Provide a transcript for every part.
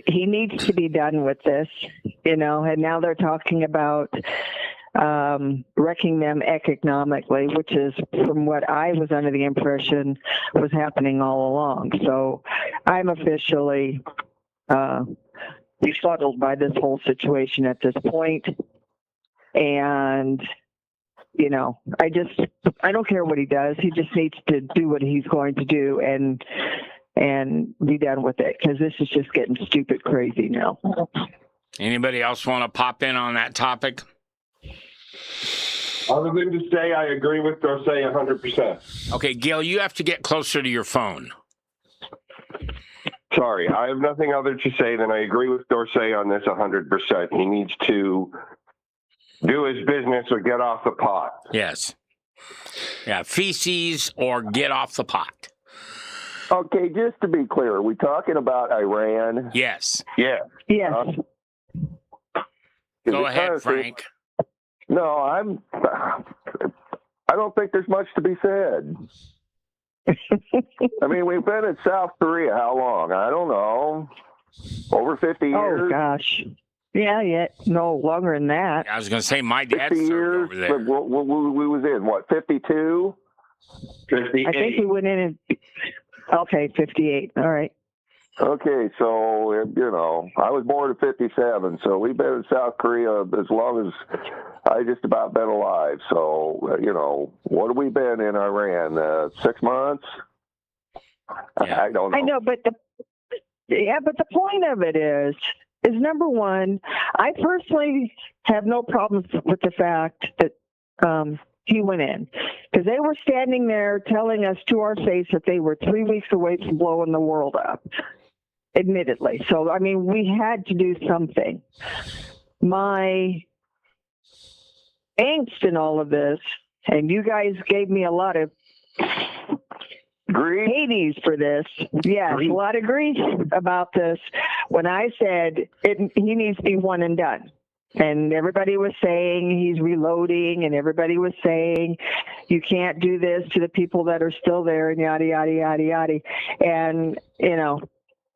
he needs to be done with this, and now they're talking about wrecking them economically, which is, from what I was under the impression, was happening all along. So I'm officially befuddled by this whole situation at this point. And, I don't care what he does. He just needs to do what he's going to do and be done with it, because this is just getting stupid crazy now. Anybody else want to pop in on that topic? Other than to say I agree with Dorsey 100%. Okay, Gil, you have to get closer to your phone. Sorry, I have nothing other to say than I agree with Dorsey on this 100%. He needs to do his business or get off the pot. Yes. Yeah, feces or get off the pot. Okay, just to be clear, are we talking about Iran? Yes. Yeah. Yes. Go ahead, Frank. No, I don't think there's much to be said. I mean, we've been in South Korea how long? I don't know. Over 50 years? Oh, gosh. Yeah, no, longer than that. I was going to say, my dad 50 served years. over there. We was in, what, 52? 58. I think we went in okay, 58. All right. Okay, so, I was born in 57, so we've been in South Korea as long as I just about been alive. So, what have we been in Iran? 6 months? Yeah. I don't know. I know, but the point of it is number one, I personally have no problems with the fact that he went in, because they were standing there telling us to our face that they were 3 weeks away from blowing the world up, admittedly. So, I mean, we had to do something. My angst in all of this, and you guys gave me a lot of Hades for this. Yes, a lot of grief about this when I said he needs to be one and done. And everybody was saying he's reloading, and everybody was saying you can't do this to the people that are still there, and yada, yada, yada, yada. And,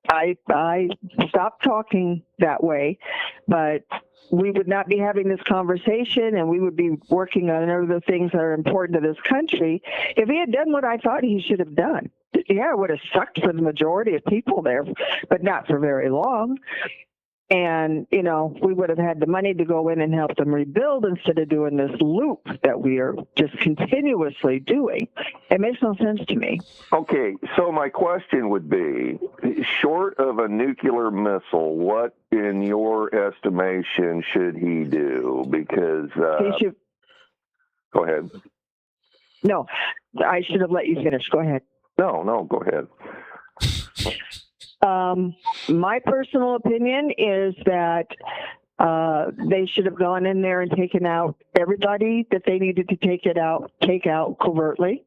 I stopped talking that way, but we would not be having this conversation, and we would be working on other things that are important to this country if he had done what I thought he should have done. Yeah, it would have sucked for the majority of people there, but not for very long. And, we would have had the money to go in and help them rebuild instead of doing this loop that we are just continuously doing. It makes no sense to me. Okay, so my question would be, short of a nuclear missile, what, in your estimation, should he do? Because... he should... Go ahead. No, I should have let you finish. Go ahead. No, go ahead. My personal opinion is that they should have gone in there and taken out everybody that they needed to take out covertly,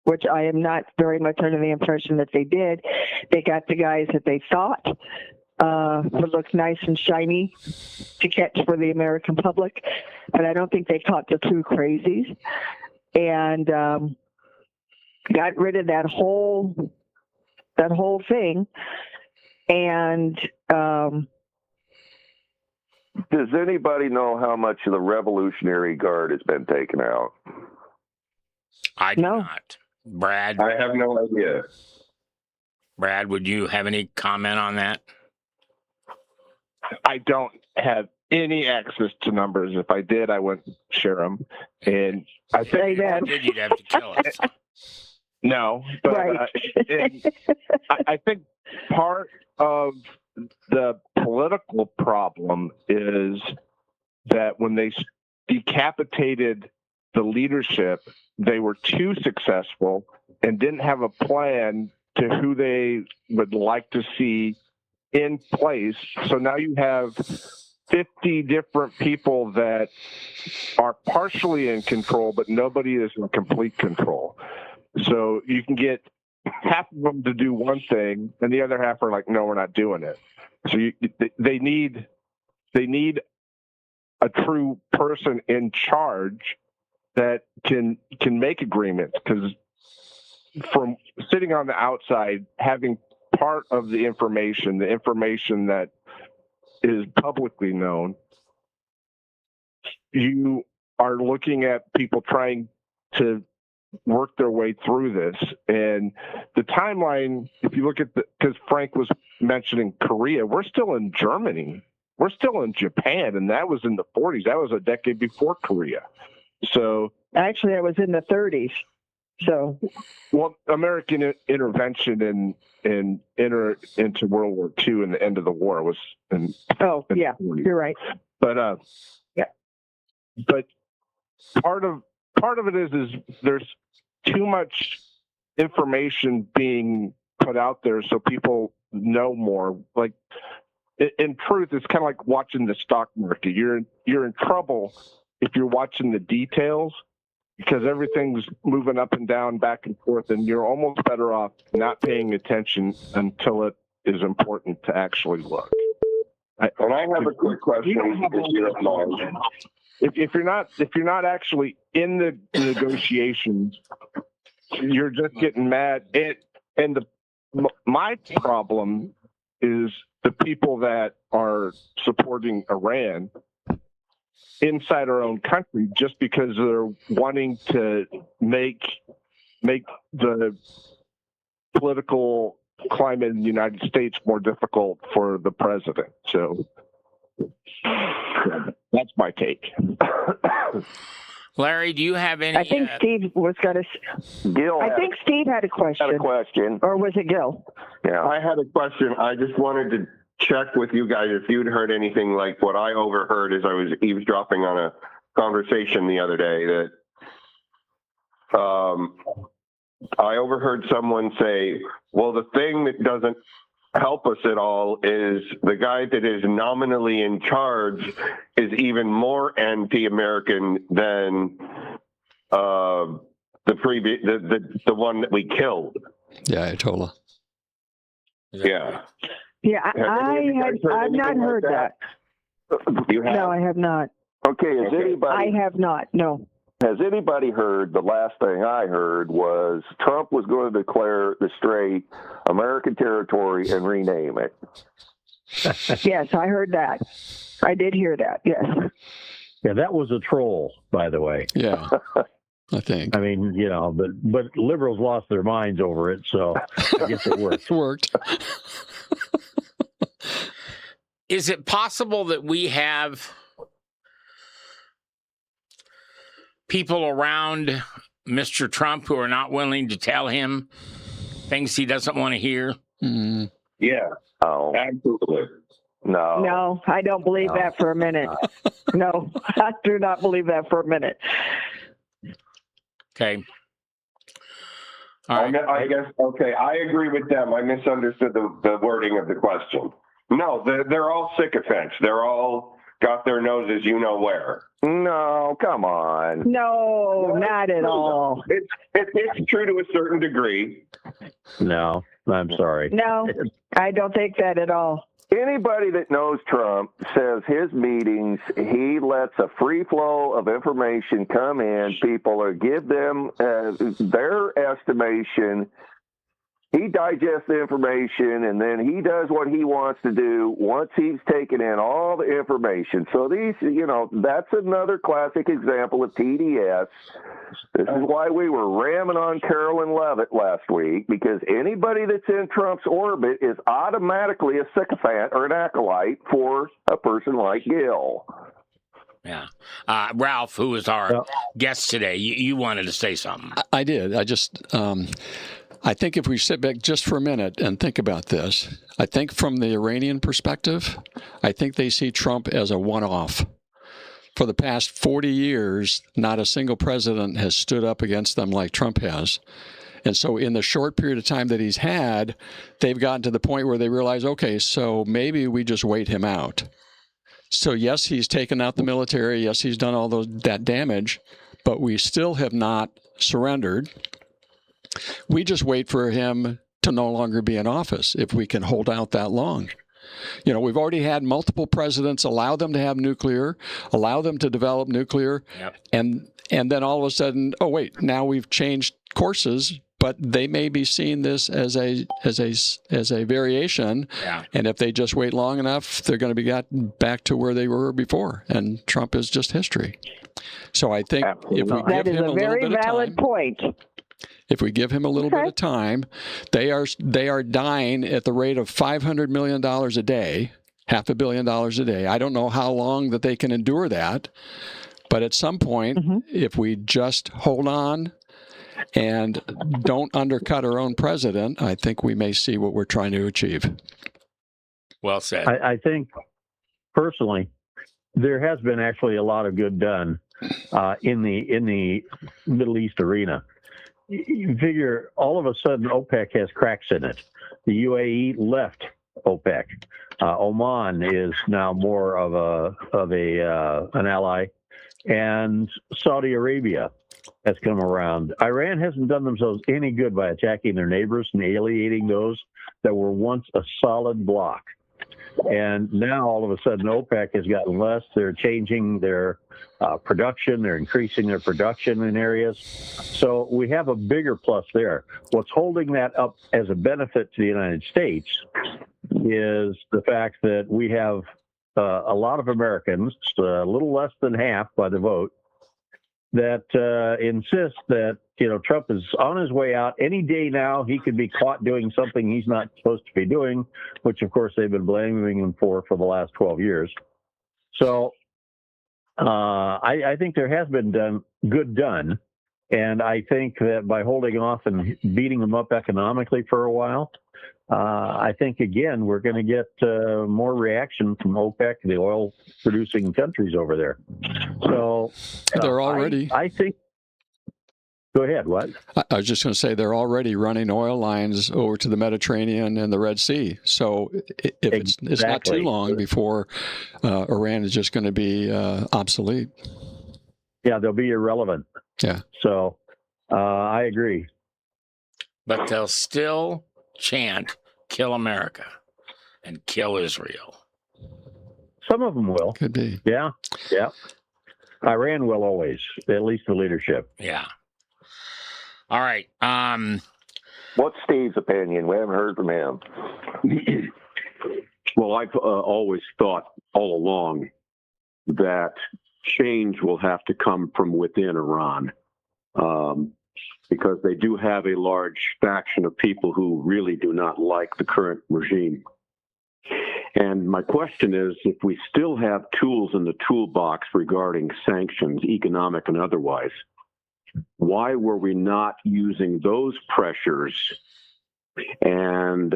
which I am not very much under the impression that they did. They got the guys that they thought would look nice and shiny to catch for the American public, but I don't think they caught the true crazies, and got rid of that whole thing. And does anybody know how much of the Revolutionary Guard has been taken out? I do not. Brad? I have no idea. Brad, would you have any comment on that? I don't have any access to numbers. If I did, I wouldn't share them. And I think that you'd have to kill us. No, but right. I think part of the political problem is that when they decapitated the leadership, they were too successful and didn't have a plan to who they would like to see in place. So now you have 50 different people that are partially in control, but nobody is in complete control. So you can get half of them to do one thing, and the other half are like, "No, we're not doing it." So they need a true person in charge that can make agreements. Because from sitting on the outside, having part of the information that is publicly known, you are looking at people trying to work their way through this. And the timeline, if you look at because Frank was mentioning Korea, we're still in Germany. We're still in Japan, and that was in the 40s. That was a decade before Korea. So actually, I was in the 30s. So, well, American intervention and enter into World War II and the end of the war was in. Oh, yeah, you're right. But yeah. But part of it is there's too much information being put out there, so people know more. Like in truth, it's kind of like watching the stock market. You're in trouble if you're watching the details, because everything's moving up and down, back and forth, and you're almost better off not paying attention until it is important to actually look. And I have a quick question. If you're not actually in the negotiations, you're just getting mad. My problem is the people that are supporting Iran inside our own country, just because they're wanting to make the political climate in the United States more difficult for the president. So that's my take. Larry, do you have any? I think Steve was going to. Gil, I think Steve had a question. Or was it Gil? Yeah, I had a question. I just wanted to check with you guys if you'd heard anything like what I overheard as I was eavesdropping on a conversation the other day, that I overheard someone say, well, the thing that doesn't help us at all is the guy that is nominally in charge is even more anti-American than the one that we killed. Yeah, Ayatollah. Yeah. Yeah, I've not heard that. You have? No, I have not. Okay, I have not, no. Has anybody heard, the last thing I heard was Trump was going to declare the strait American territory and rename it? Yes, I heard that. I did hear that, yes. Yeah, that was a troll, by the way. Yeah, I think. I mean, but liberals lost their minds over it, so I guess it worked. It worked. Is it possible that we have people around Mr. Trump who are not willing to tell him things he doesn't want to hear? Mm-hmm. Yeah. Oh, Absolutely. no. No, I don't believe that for a minute. No, I do not believe that for a minute. Okay. All right. I guess, okay, I agree with them. I misunderstood the wording of the question. No, they're all sycophants. They're all got their noses where. No, come on. No, not at all. It's true to a certain degree. No, I'm sorry. No, I don't think that at all. Anybody that knows Trump says his meetings, he lets a free flow of information come in. People give them their estimation. He digests the information, and then he does what he wants to do once he's taken in all the information. So these, that's another classic example of TDS. This is why we were ramming on Carolyn Levitt last week, because anybody that's in Trump's orbit is automatically a sycophant or an acolyte for a person like Gil. Yeah. Ralph, who is our guest today, you wanted to say something. I did. I think if we sit back just for a minute and think about this, I think from the Iranian perspective, I think they see Trump as a one-off. For the past 40 years, not a single president has stood up against them like Trump has. And so in the short period of time that he's had, they've gotten to the point where they realize, okay, so maybe we just wait him out. So yes, he's taken out the military. Yes, he's done all that damage, but we still have not surrendered. We just wait for him to no longer be in office if we can hold out that long. We've already had multiple presidents allow them to have nuclear, allow them to develop nuclear, and then all of a sudden, oh, wait, now we've changed courses but they may be seeing this as a variation. Yeah. And if they just wait long enough, they're going to be gotten back to where they were before. And Trump is just history. So I think if we That give is him a a little very bit of valid time, point. if we give him a little bit of time, they are dying at the rate of $500 million a day, $500 million a day. I don't know how long that they can endure that, but at some point, if we just hold on and don't undercut our own president, I think we may see what we're trying to achieve. Well said. I think, personally, there has been actually a lot of good done in the Middle East arena. You figure all of a sudden OPEC has cracks in it. The UAE left OPEC. Oman is now more of an ally, and Saudi Arabia has come around. Iran hasn't done themselves any good by attacking their neighbors and alienating those that were once a solid bloc. And now all of a sudden OPEC has gotten less. They're changing their production. They're increasing their production in areas. So we have a bigger plus there. What's holding that up as a benefit to the United States is the fact that we have a lot of Americans, a little less than half by the vote, that insist that Trump is on his way out. Any day now, he could be caught doing something he's not supposed to be doing, which, of course, they've been blaming him for the last 12 years. So I think there has been good done, and I think that by holding off and beating them up economically for a while, I think, again, we're going to get more reaction from OPEC, the oil-producing countries over there. So they're already. I think. Go ahead. What? I was just going to say they're already running oil lines over to the Mediterranean and the Red Sea. So if it's not too long before Iran is just going to be obsolete. Yeah, they'll be irrelevant. Yeah. So I agree. But they'll still chant, "Kill America" and "Kill Israel." Some of them will. Could be. Yeah. Yeah. Iran will always, at least the leadership. Yeah. All right. What's Steve's opinion? We haven't heard from him. Well, I've always thought all along that change will have to come from within Iran, because they do have a large faction of people who really do not like the current regime. And my question is, if we still have tools in the toolbox regarding sanctions, economic and otherwise, why were we not using those pressures and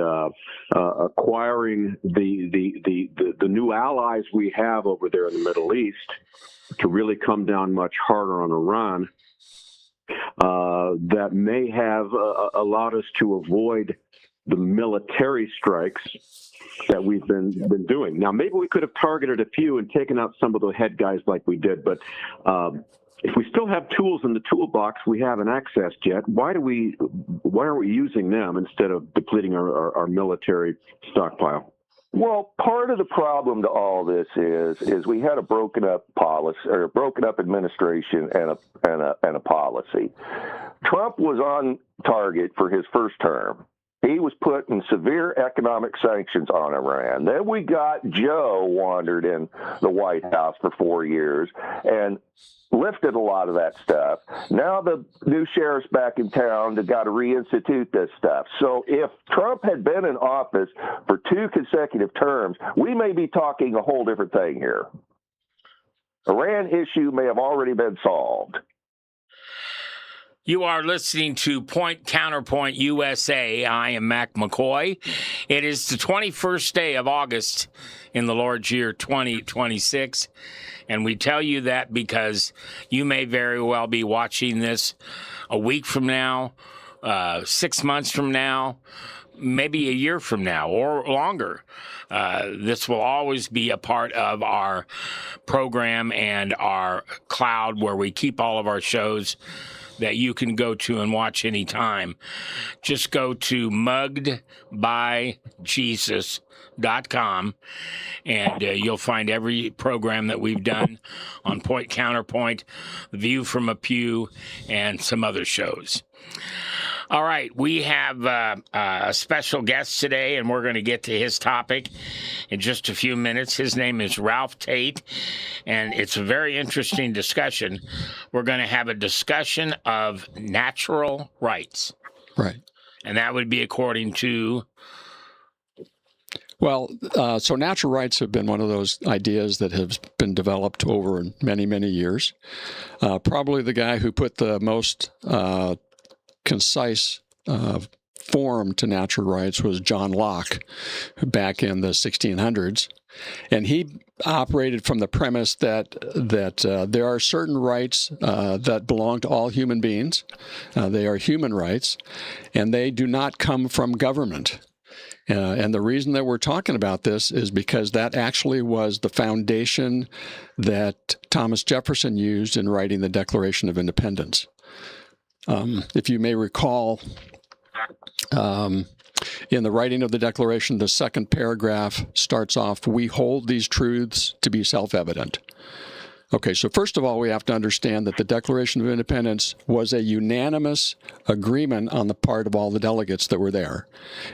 acquiring the new allies we have over there in the Middle East to really come down much harder on Iran? That may have allowed us to avoid the military strikes that we've been doing. Now, maybe we could have targeted a few and taken out some of the head guys like we did, but if we still have tools in the toolbox we haven't accessed yet, why aren't we using them instead of depleting our military stockpile? Well, part of the problem to all this is we had a broken up policy or a broken up administration and a policy. Trump was on target for his first term. He was putting severe economic sanctions on Iran. Then we got Joe wandered in the White House for 4 years and lifted a lot of that stuff. Now the new sheriff's back in town. They've got to reinstitute this stuff. So if Trump had been in office for 2 consecutive terms, we may be talking a whole different thing here. Iran issue may have already been solved. You are listening to Point Counterpoint USA. I am Mac McCoy. It is the 21st day of August in the Lord's year 2026. And we tell you that because you may very well be watching this a week from now, 6 months from now, maybe a year from now or longer. This will always be a part of our program and our cloud where we keep all of our shows that you can go to and watch anytime. Just go to muggedbyjesus.com and you'll find every program that we've done on Point Counterpoint, View from a Pew, and some other shows. All right, we have a special guest today, and we're going to get to his topic in just a few minutes. His name is Ralph Tate, and it's a very interesting discussion. We're going to have a discussion of natural rights. Right. And that would be according to... Well, so natural rights have been one of those ideas that has been developed over many, many years. Probably the guy who put the most concise form to natural rights was John Locke back in the 1600s. And he operated from the premise that there are certain rights that belong to all human beings. They are human rights, and they do not come from government. And the reason that we're talking about this is because that actually was the foundation that Thomas Jefferson used in writing the Declaration of Independence. If you may recall, in the writing of the Declaration, the second paragraph starts off, "We hold these truths to be self-evident." Okay, so first of all, we have to understand that the Declaration of Independence was a unanimous agreement on the part of all the delegates that were there.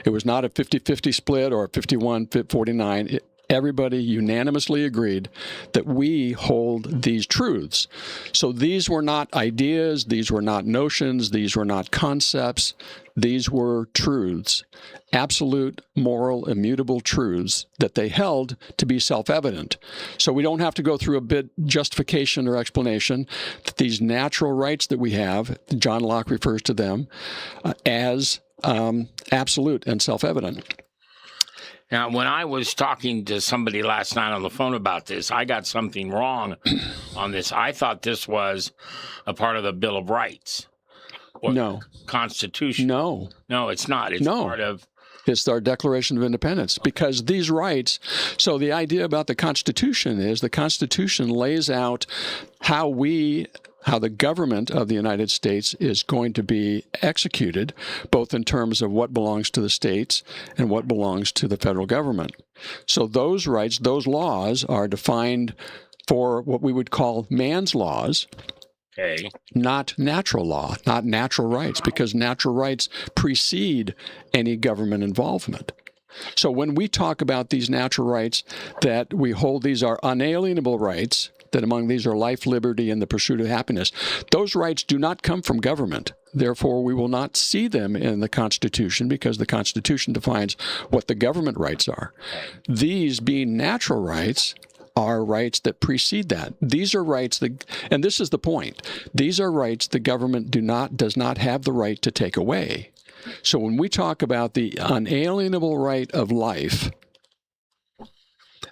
It was not a 50-50 split or a 51-49. Everybody unanimously agreed that we hold these truths. So these were not ideas, these were not notions, these were not concepts, these were truths, absolute, moral, immutable truths that they held to be self-evident. So we don't have to go through a bit justification or explanation that these natural rights that we have, John Locke refers to them as absolute and self-evident. Now, when I was talking to somebody last night on the phone about this, I got something wrong on this. I thought this was a part of the Bill of Rights. Or No. Constitution. No. No, it's not. It's No. part of... It's our Declaration of Independence, because these rights, so the idea about the Constitution is the Constitution lays out how the government of the United States is going to be executed, both in terms of what belongs to the states and what belongs to the federal government. So those rights, those laws are defined for what we would call man's laws, Okay. not natural law, not natural rights, because natural rights precede any government involvement. So when we talk about these natural rights that we hold, these are unalienable rights, that among these are life, liberty, and the pursuit of happiness. Those rights do not come from government. Therefore, we will not see them in the Constitution, because the Constitution defines what the government rights are. These, being natural rights, are rights that precede that. These are rights that, and this is the point, these are rights the government does not have the right to take away. So when we talk about the unalienable right of life,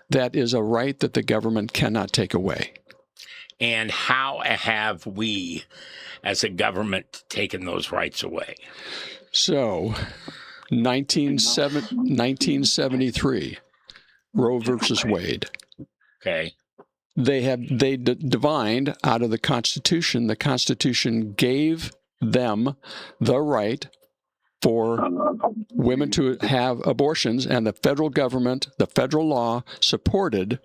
that is a right that the government cannot take away. And how have we, as a government, taken those rights away? So, 1973, Roe versus Wade. Okay. They divined out of the Constitution. The Constitution gave them the right for women to have abortions, and the federal government, the federal law, supported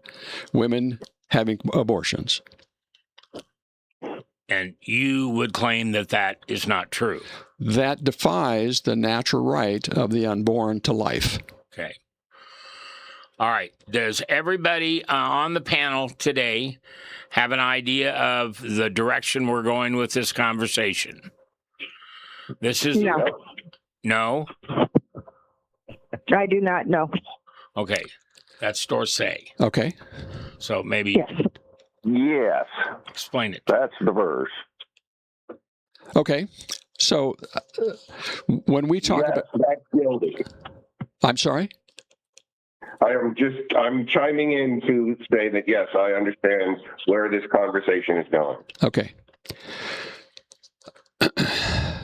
women having abortions. And you would claim that that is not true. That defies the natural right of the unborn to life. Okay. All right. Does everybody on the panel today have an idea of the direction we're going with this conversation? This is... No. No? I do not know. Okay. That's Dorsey. Okay. So maybe Yes. Yes, explain it. that's the verse. Okay. So when we talk about... That's guilty. I'm sorry? I'm chiming in to say that, yes, I understand where this conversation is going. Okay.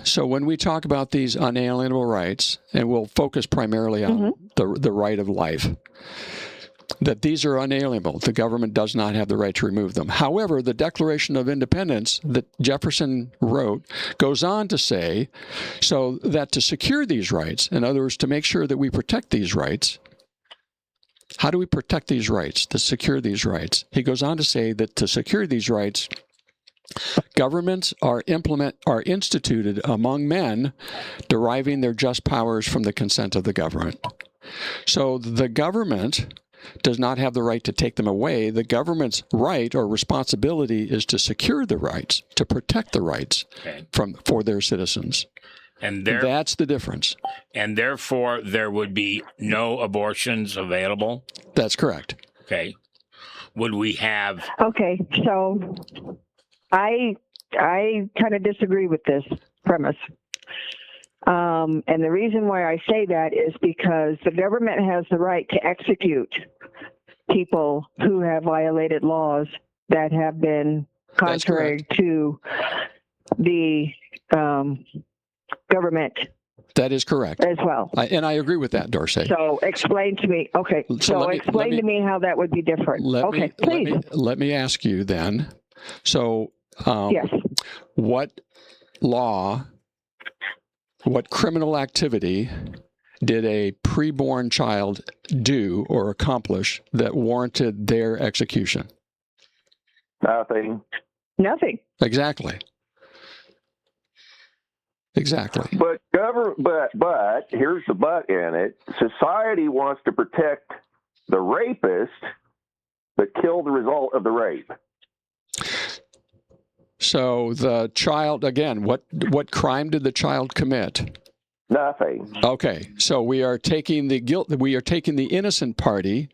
So when we talk about these unalienable rights, and we'll focus primarily on the right of life, that these are unalienable. The government does not have the right to remove them. However, the Declaration of Independence that Jefferson wrote goes on to say, so that to secure these rights, in other words, to make sure that we protect these rights, how do we protect these rights, to secure these rights? He goes on to say that to secure these rights, Governments are instituted among men, deriving their just powers from the consent of the government. So the government does not have the right to take them away. The government's right or responsibility is to secure the rights, to protect the rights for their citizens. And that's the difference. And therefore, there would be no abortions available? That's correct. Okay. Would we have... Okay, so I kind of disagree with this premise. And the reason why I say that is because the government has the right to execute people who have violated laws that have been contrary to the government. That is correct. As well. And I agree with that, Dorsey. So explain to me. Okay. So explain to me how that would be different. Please. Let me ask you then. So yes. What criminal activity did a preborn child do or accomplish that warranted their execution? Nothing. Nothing. Exactly. But here's the but in it. Society wants to protect the rapist, but kill the result of the rape. So the child, again, what crime did the child commit? Nothing. Okay, so we are taking the innocent party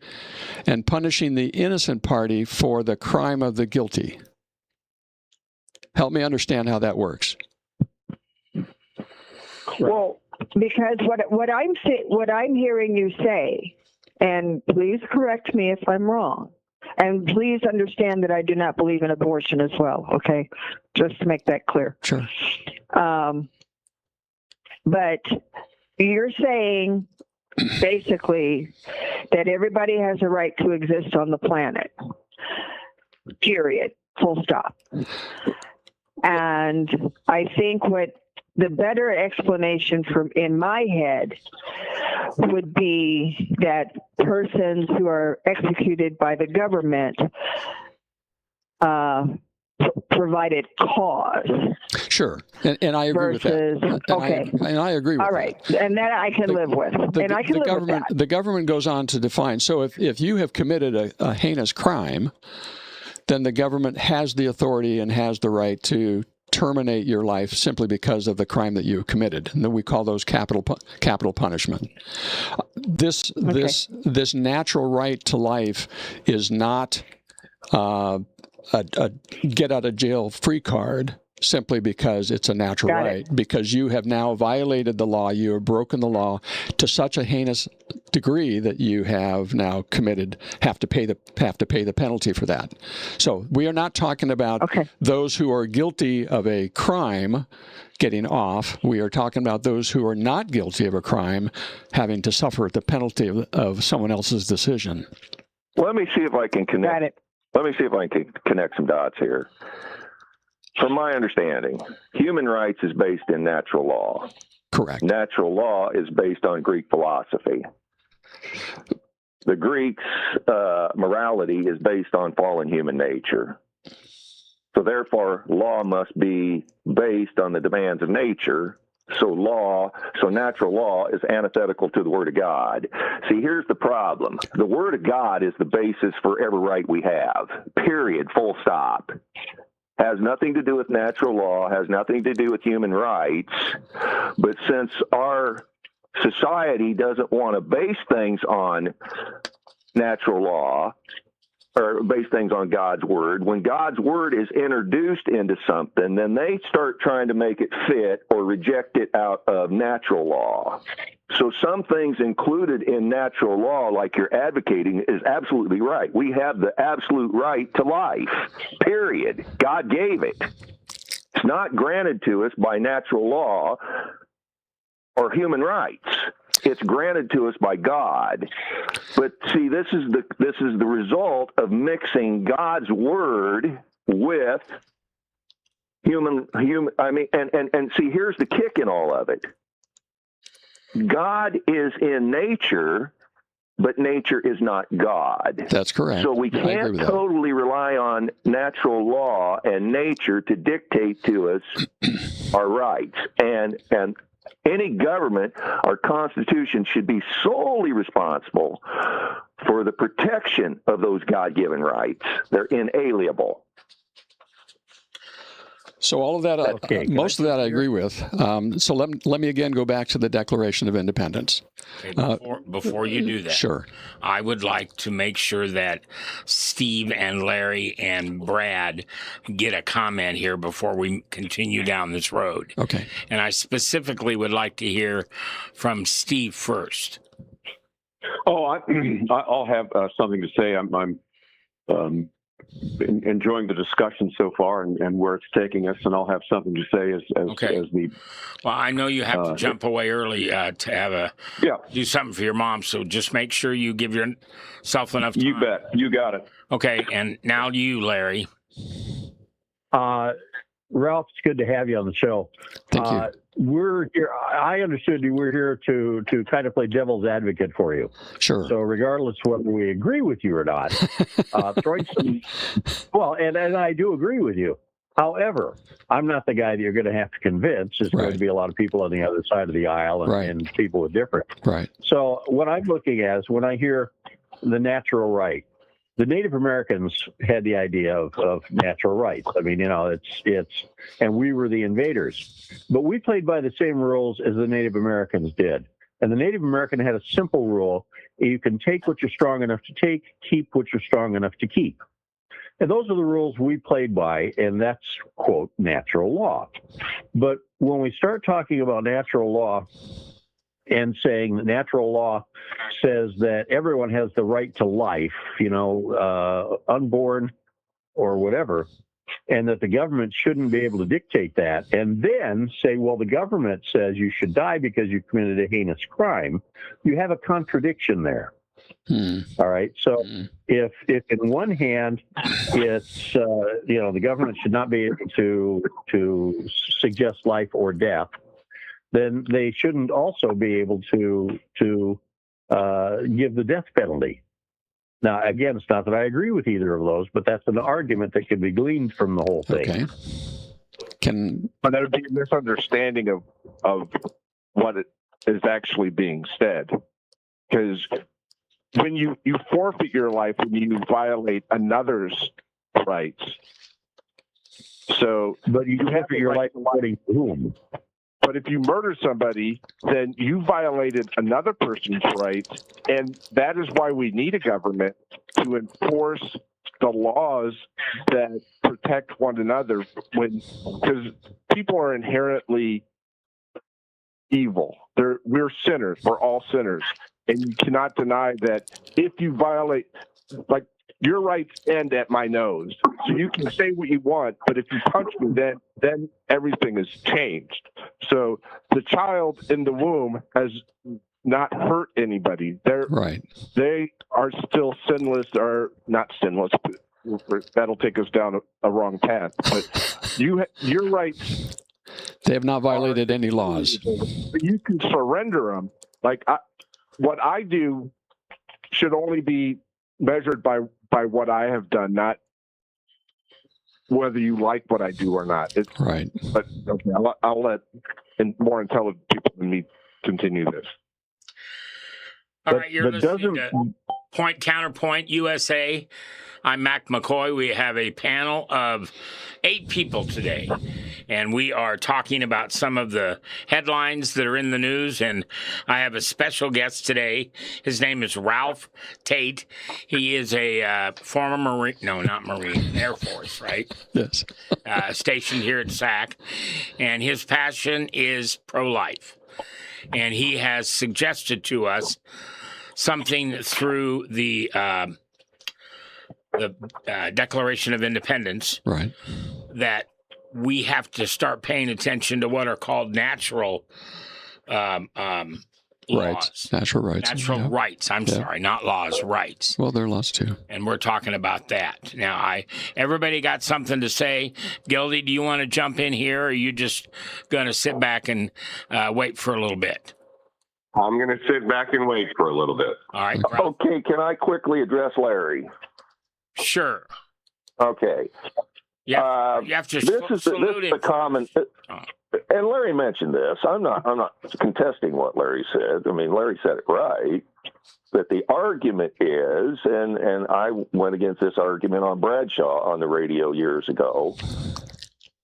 and punishing the innocent party for the crime of the guilty. Help me understand how that works. Well, because what I'm hearing you say, and please correct me if I'm wrong, and please understand that I do not believe in abortion as well. Okay, just to make that clear. Sure. But you're saying basically that everybody has a right to exist on the planet. Period. Full stop. And I think what the better explanation in my head would be that persons who are executed by the government provided cause. Sure, and I agree with that. And I agree with that. All right, and that I can live with. The government goes on to define. So if you have committed a heinous crime, then the government has the authority and has the right to terminate your life simply because of the crime that you committed, and then we call those capital punishment. This natural right to life is not a get out of jail free card simply because it's a natural right. Because you have now violated the law, you have broken the law to such a heinous degree that you have now have to pay the penalty for that. So we are not talking about those who are guilty of a crime getting off. We are talking about those who are not guilty of a crime having to suffer the penalty of someone else's decision. Let me see if I can connect. Let me see if I can connect some dots here. From my understanding, human rights is based in natural law. Correct. Natural law is based on Greek philosophy. The Greeks' morality is based on fallen human nature. So therefore, law must be based on the demands of nature. So natural law is antithetical to the Word of God. See, here's the problem. The Word of God is the basis for every right we have, period, full stop. Has nothing to do with natural law, has nothing to do with human rights. But since our society doesn't want to base things on natural law, or base things on God's word, when God's word is introduced into something, then they start trying to make it fit or reject it out of natural law. So some things included in natural law, like you're advocating, is absolutely right. We have the absolute right to life, period. God gave it. It's not granted to us by natural law or human rights. It's granted to us by God. But see, this is the result of mixing God's word with human. And see, here's the kick in all of it. God is in nature, but nature is not God. That's correct. So we can't totally rely on natural law and nature to dictate to us our rights. And any government or constitution should be solely responsible for the protection of those God-given rights. They're inalienable. So all of that, most of that I agree with. So let me again go back to the Declaration of Independence. Okay, before you do that, sure. I would like to make sure that Steve and Larry and Brad get a comment here before we continue down this road. Okay. And I specifically would like to hear from Steve first. Oh, I'll have something to say. I'm enjoying the discussion so far and where it's taking us, and I'll have something to say as the. Well, I know you have to jump away early to have do something for your mom, so just make sure you give yourself enough time. You bet. You got it. Okay, and now you, Larry. Ralph, it's good to have you on the show. Thank you. We're here. I understood you were here to kind of play devil's advocate for you. Sure. So regardless of whether we agree with you or not, throwing some. Well, and I do agree with you. However, I'm not the guy that you're going to have to convince. There's going to be a lot of people on the other side of the aisle and people with different. Right. So what I'm looking at is when I hear the natural right. The Native Americans had the idea of natural rights. I mean, and we were the invaders. But we played by the same rules as the Native Americans did. And the Native American had a simple rule. You can take what you're strong enough to take, keep what you're strong enough to keep. And those are the rules we played by, and that's, quote, natural law. But when we start talking about natural law, and saying that natural law says that everyone has the right to life, unborn or whatever, and that the government shouldn't be able to dictate that, and then say, well, the government says you should die because you committed a heinous crime, you have a contradiction there. All right. So if in one hand it's the government should not be able to suggest life or death, then they shouldn't also be able to give the death penalty. Now, again, it's not that I agree with either of those, but that's an argument that can be gleaned from the whole thing. Okay. But that would be a misunderstanding of what it is actually being said. Because when you forfeit your life when you violate another's rights. But you forfeit your life according to whom? But if you murder somebody, then you violated another person's rights, and that is why we need a government to enforce the laws that protect one another. Because people are inherently evil. We're sinners. We're all sinners, and you cannot deny that if you violate, like, your rights end at my nose. So you can say what you want, but if you punch me, then everything has changed. So the child in the womb has not hurt anybody. They are still sinless, or not sinless. That'll take us down a wrong path. But your rights. They have not violated any laws. But you can surrender them. Like what I do should only be measured by what I have done, not whether you like what I do or not. Right. But okay, I'll let more intelligent people than me continue this. All right, you're listening to Point Counterpoint USA. I'm Mac McCoy. We have a panel of 8 people today, and we are talking about some of the headlines that are in the news, and I have a special guest today. His name is Ralph Tate. He is a former Marine, no, not Marine, Air Force, right? Yes. Stationed here at SAC, and his passion is pro-life, and he has suggested to us something through the Declaration of Independence, right, that we have to start paying attention to what are called natural laws. Natural rights. Natural rights. I'm sorry, not laws, rights. Well, they're laws too. And we're talking about that. Now, everybody got something to say. Gildy, do you want to jump in here, or are you just going to sit back and wait for a little bit? I'm going to sit back and wait for a little bit. All right. Okay, can I quickly address Larry? Sure. Okay. You have to This is the common. And Larry mentioned this. I'm not contesting what Larry said. I mean, Larry said it right. That the argument is, and I went against this argument on Bradshaw on the radio years ago,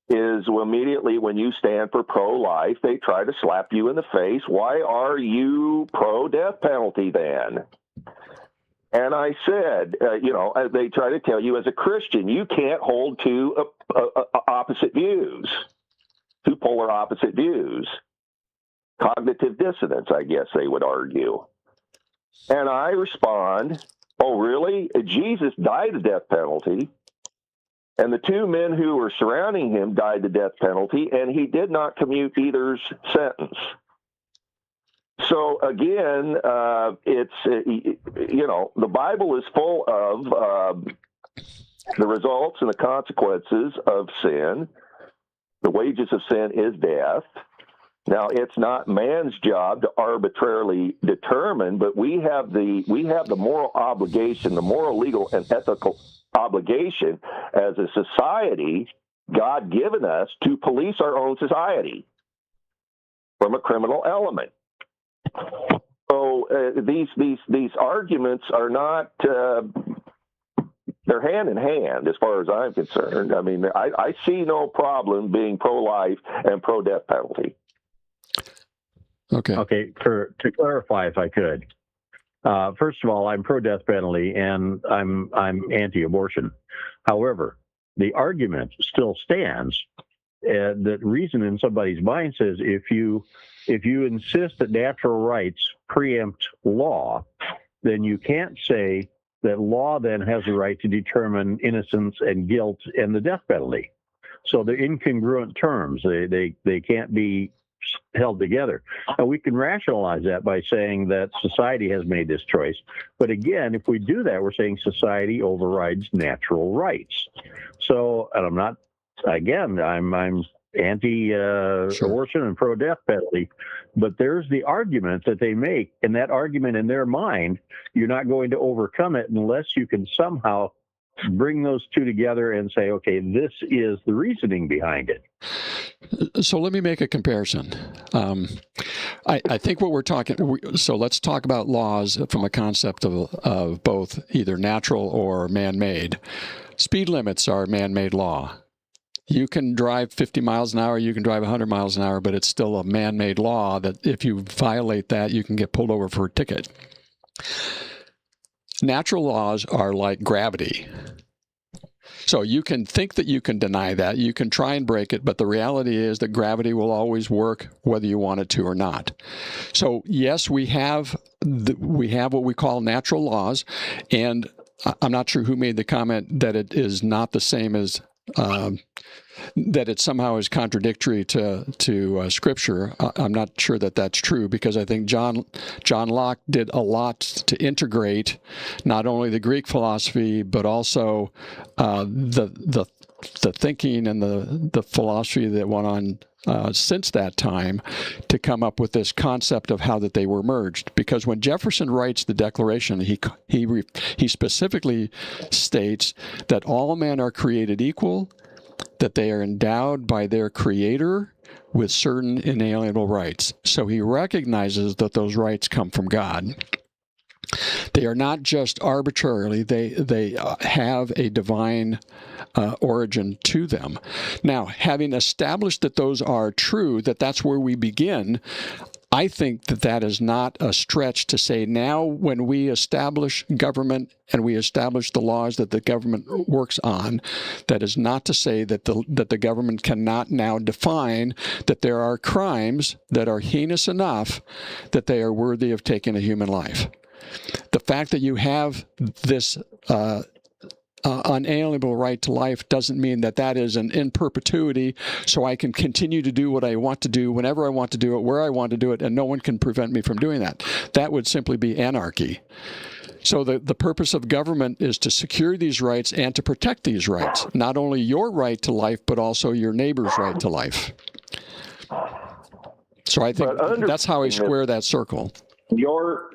is immediately when you stand for pro-life, they try to slap you in the face. Why are you pro-death penalty then? And I said, they try to tell you as a Christian, you can't hold two opposite views, two polar opposite views. Cognitive dissonance, I guess they would argue. And I respond, oh, really? Jesus died the death penalty, and the two men who were surrounding him died the death penalty, and he did not commute either's sentence. So again, the Bible is full of the results and the consequences of sin. The wages of sin is death. Now, it's not man's job to arbitrarily determine, but we have the moral obligation, the moral, legal, and ethical obligation as a society, God given us, to police our own society from a criminal element. So these arguments are not. They're hand in hand as far as I'm concerned. I mean, I see no problem being pro-life and pro-death penalty. Okay. To clarify, if I could, first of all, I'm pro-death penalty and I'm anti-abortion. However, the argument still stands. The reason in somebody's mind says if you insist that natural rights preempt law, then you can't say that law then has the right to determine innocence and guilt and the death penalty. So they're incongruent terms. They can't be held together. And we can rationalize that by saying that society has made this choice. But again, if we do that, we're saying society overrides natural rights. So, and I'm anti-abortion and pro-death penalty, but there's the argument that they make, and that argument in their mind, you're not going to overcome it unless you can somehow bring those two together and say, okay, this is the reasoning behind it. So let me make a comparison. I think what we're talking, so let's talk about laws from a concept of both either natural or man-made. Speed limits are man-made law. You can drive 50 miles an hour, you can drive 100 miles an hour, but it's still a man-made law that if you violate that, you can get pulled over for a ticket. Natural laws are like gravity. So you can think that you can deny that, you can try and break it, but the reality is that gravity will always work whether you want it to or not. So yes, we have what we call natural laws, and I'm not sure who made the comment that it is not the same as that it somehow is contradictory to Scripture. I'm not sure that that's true, because I think John Locke did a lot to integrate not only the Greek philosophy but also the thinking and the philosophy that went on since that time to come up with this concept of how that they were merged. Because when Jefferson writes the Declaration, he specifically states that all men are created equal, that they are endowed by their Creator with certain inalienable rights. So he recognizes that those rights come from God. They are not just arbitrarily, they have a divine origin to them. Now, having established that those are true, that's where we begin, I think that is not a stretch to say now when we establish government and we establish the laws that the government works on, that is not to say that the government cannot now define that there are crimes that are heinous enough that they are worthy of taking a human life. The fact that you have this unalienable right to life doesn't mean that is an in perpetuity, so I can continue to do what I want to do, whenever I want to do it, where I want to do it, and no one can prevent me from doing that. That would simply be anarchy. So the purpose of government is to secure these rights and to protect these rights, not only your right to life, but also your neighbor's right to life. So I think that's how I square that circle. Your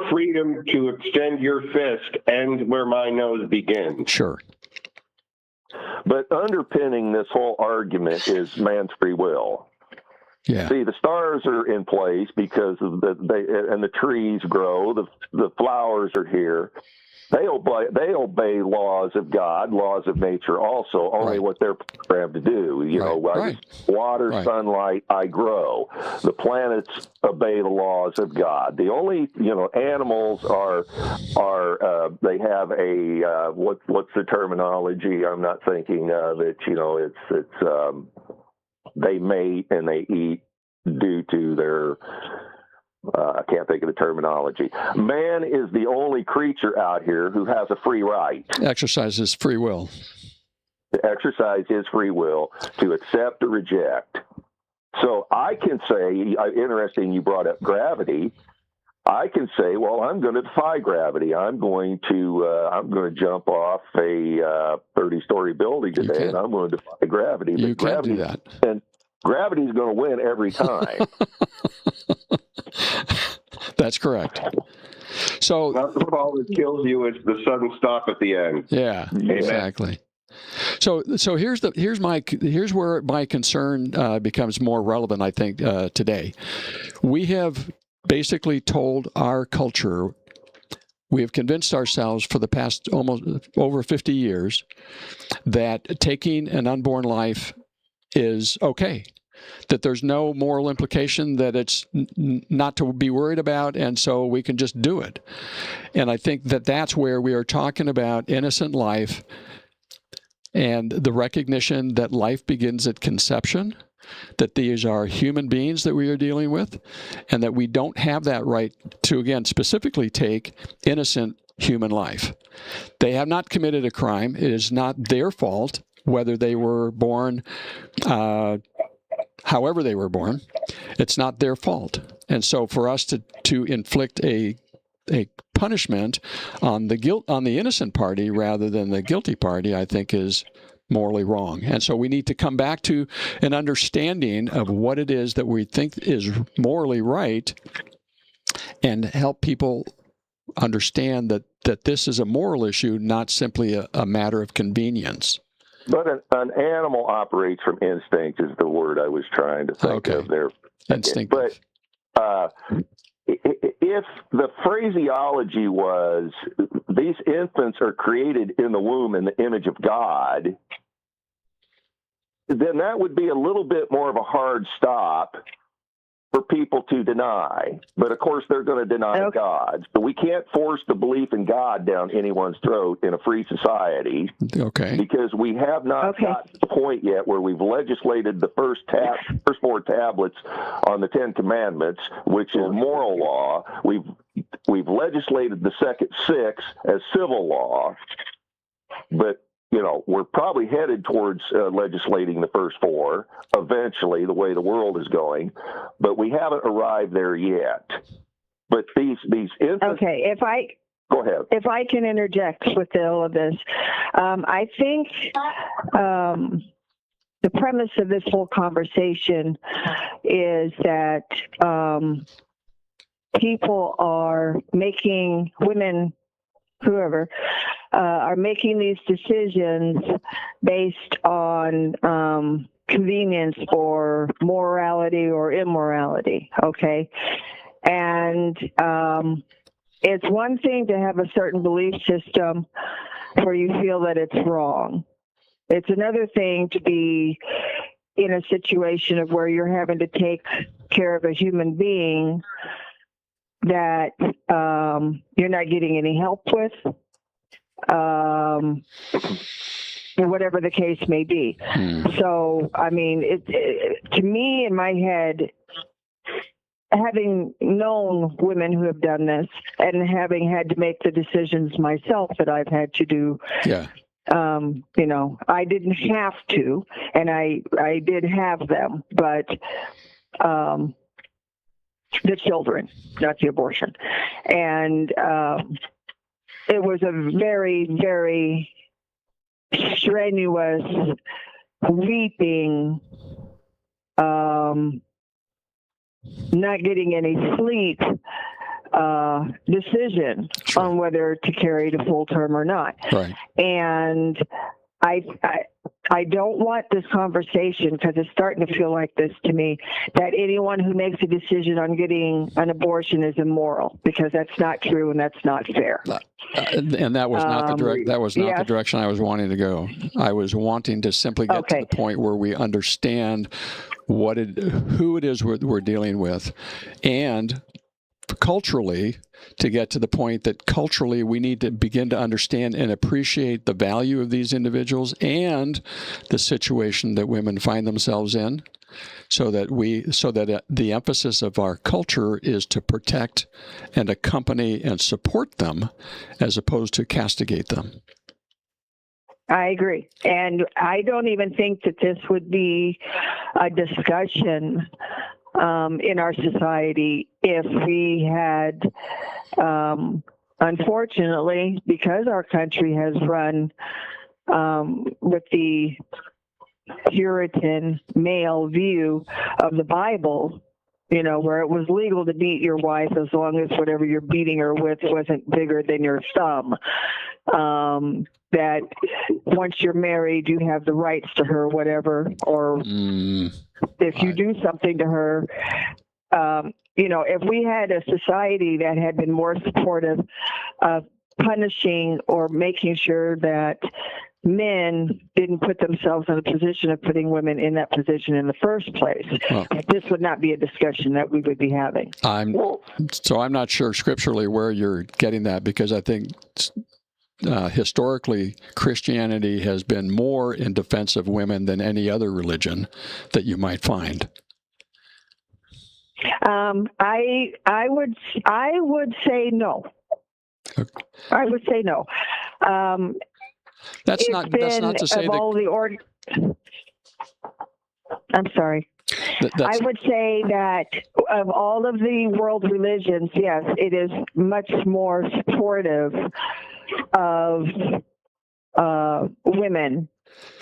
freedom to extend your fist ends where my nose begins. Sure. But underpinning this whole argument is man's free will. Yeah. See, the stars are in place because of the trees grow, the flowers are here. They obey laws of God, laws of nature also, only what they're programmed to do. You know, water, sunlight, I grow. The planets obey the laws of God. The only, animals are they have a, what's the terminology? I'm not thinking of it. It's they mate and they eat due to their, I can't think of the terminology. Man is the only creature out here who has a free right. Exercises free will. To exercise his free will to accept or reject. So I can say, interesting you brought up gravity. I can say, well, I'm going to defy gravity. I'm going to jump off a 30-story building today, and I'm going to defy gravity. You can do that. And gravity's going to win every time. That's correct. So that's what always kills you is the sudden stop at the end. Yeah, exactly. So here's where my concern becomes more relevant, I think, today. We have basically told our culture, we have convinced ourselves for the past almost over 50 years that taking an unborn life is okay, that there's no moral implication, that it's not to be worried about, and so we can just do it. And I think that that's where we are talking about innocent life and the recognition that life begins at conception, that these are human beings that we are dealing with, and that we don't have that right to, again, specifically take innocent human life. They have not committed a crime. It is not their fault whether they were born however they were born. It's not their fault. And so for us to inflict a punishment on the innocent party rather than the guilty party, I think is morally wrong. And so we need to come back to an understanding of what it is that we think is morally right and help people understand that this is a moral issue, not simply a matter of convenience. But an animal operates from instinct is the word I was trying to think of there. Instinctive. But if the phraseology was these infants are created in the womb in the image of God, then that would be a little bit more of a hard stop for people to deny. But of course, they're going to deny God. So we can't force the belief in God down anyone's throat in a free society. Okay. Because we have not got to the point yet where we've legislated the first 4 tablets on the 10 Commandments, which is moral law. We've legislated the second 6 as civil law, but we're probably headed towards legislating the first 4 eventually, the way the world is going, but we haven't arrived there yet. But these infants. Okay, go ahead. If I can interject with all of this, I think the premise of this whole conversation is that people are making women, whoever, are making these decisions based on convenience or morality or immorality, okay? And it's one thing to have a certain belief system where you feel that it's wrong. It's another thing to be in a situation of where you're having to take care of a human being that you're not getting any help with, whatever the case may be. So, I mean, to me, in my head, having known women who have done this and having had to make the decisions myself that I've had to do, I didn't have to, and I did have them, but the children, not the abortion. And it was a very, very strenuous, weeping, not getting any sleep decision on whether to carry to full term or not. Right. And I don't want this conversation, because it's starting to feel like this to me, that anyone who makes a decision on getting an abortion is immoral, because that's not true and that's not fair. And that was not the direction I was wanting to go. I was wanting to simply get to the point where we understand who it is we're dealing with, and culturally, to get to the point that culturally we need to begin to understand and appreciate the value of these individuals and the situation that women find themselves in, so that the emphasis of our culture is to protect and accompany and support them as opposed to castigate them. I agree. And I don't even think that this would be a discussion in our society if we had, unfortunately, because our country has run with the Puritan male view of the Bible, where it was legal to beat your wife as long as whatever you're beating her with wasn't bigger than your thumb. That once you're married, you have the rights to her, whatever, or if you do something to her, if we had a society that had been more supportive of punishing or making sure that men didn't put themselves in a position of putting women in that position in the first place, this would not be a discussion that we would be having. I'm not sure scripturally where you're getting that, because I think historically Christianity has been more in defense of women than any other religion that you might find. I would say no. Okay. I would say no. That's not to say that. I'm sorry. I would say that of all of the world religions, yes, it is much more supportive of women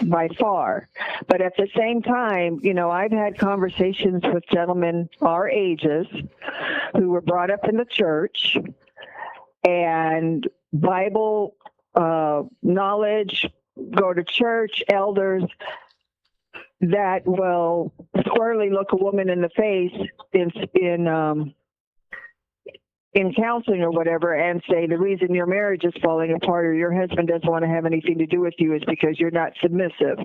by far. But at the same time, I've had conversations with gentlemen our ages who were brought up in the church, and Bible knowledge, go to church, elders that will squarely look a woman in the face in counseling or whatever and say the reason your marriage is falling apart or your husband doesn't want to have anything to do with you is because you're not submissive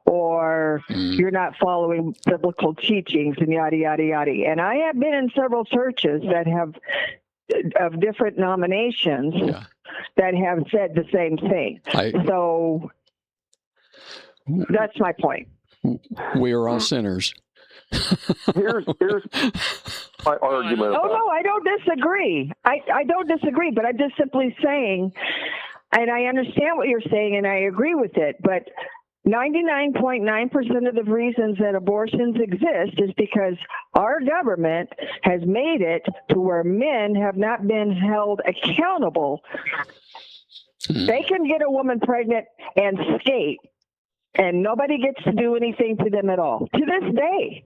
or you're not following biblical teachings and yada, yada, yada. And I have been in several churches that have of different nominations that have said the same thing. So that's my point. We are all sinners. Here's my argument. No, I don't disagree. I don't disagree, but I'm just simply saying, and I understand what you're saying, and I agree with it, but 99.9% of the reasons that abortions exist is because our government has made it to where men have not been held accountable. They can get a woman pregnant and skate, and nobody gets to do anything to them at all. To this day.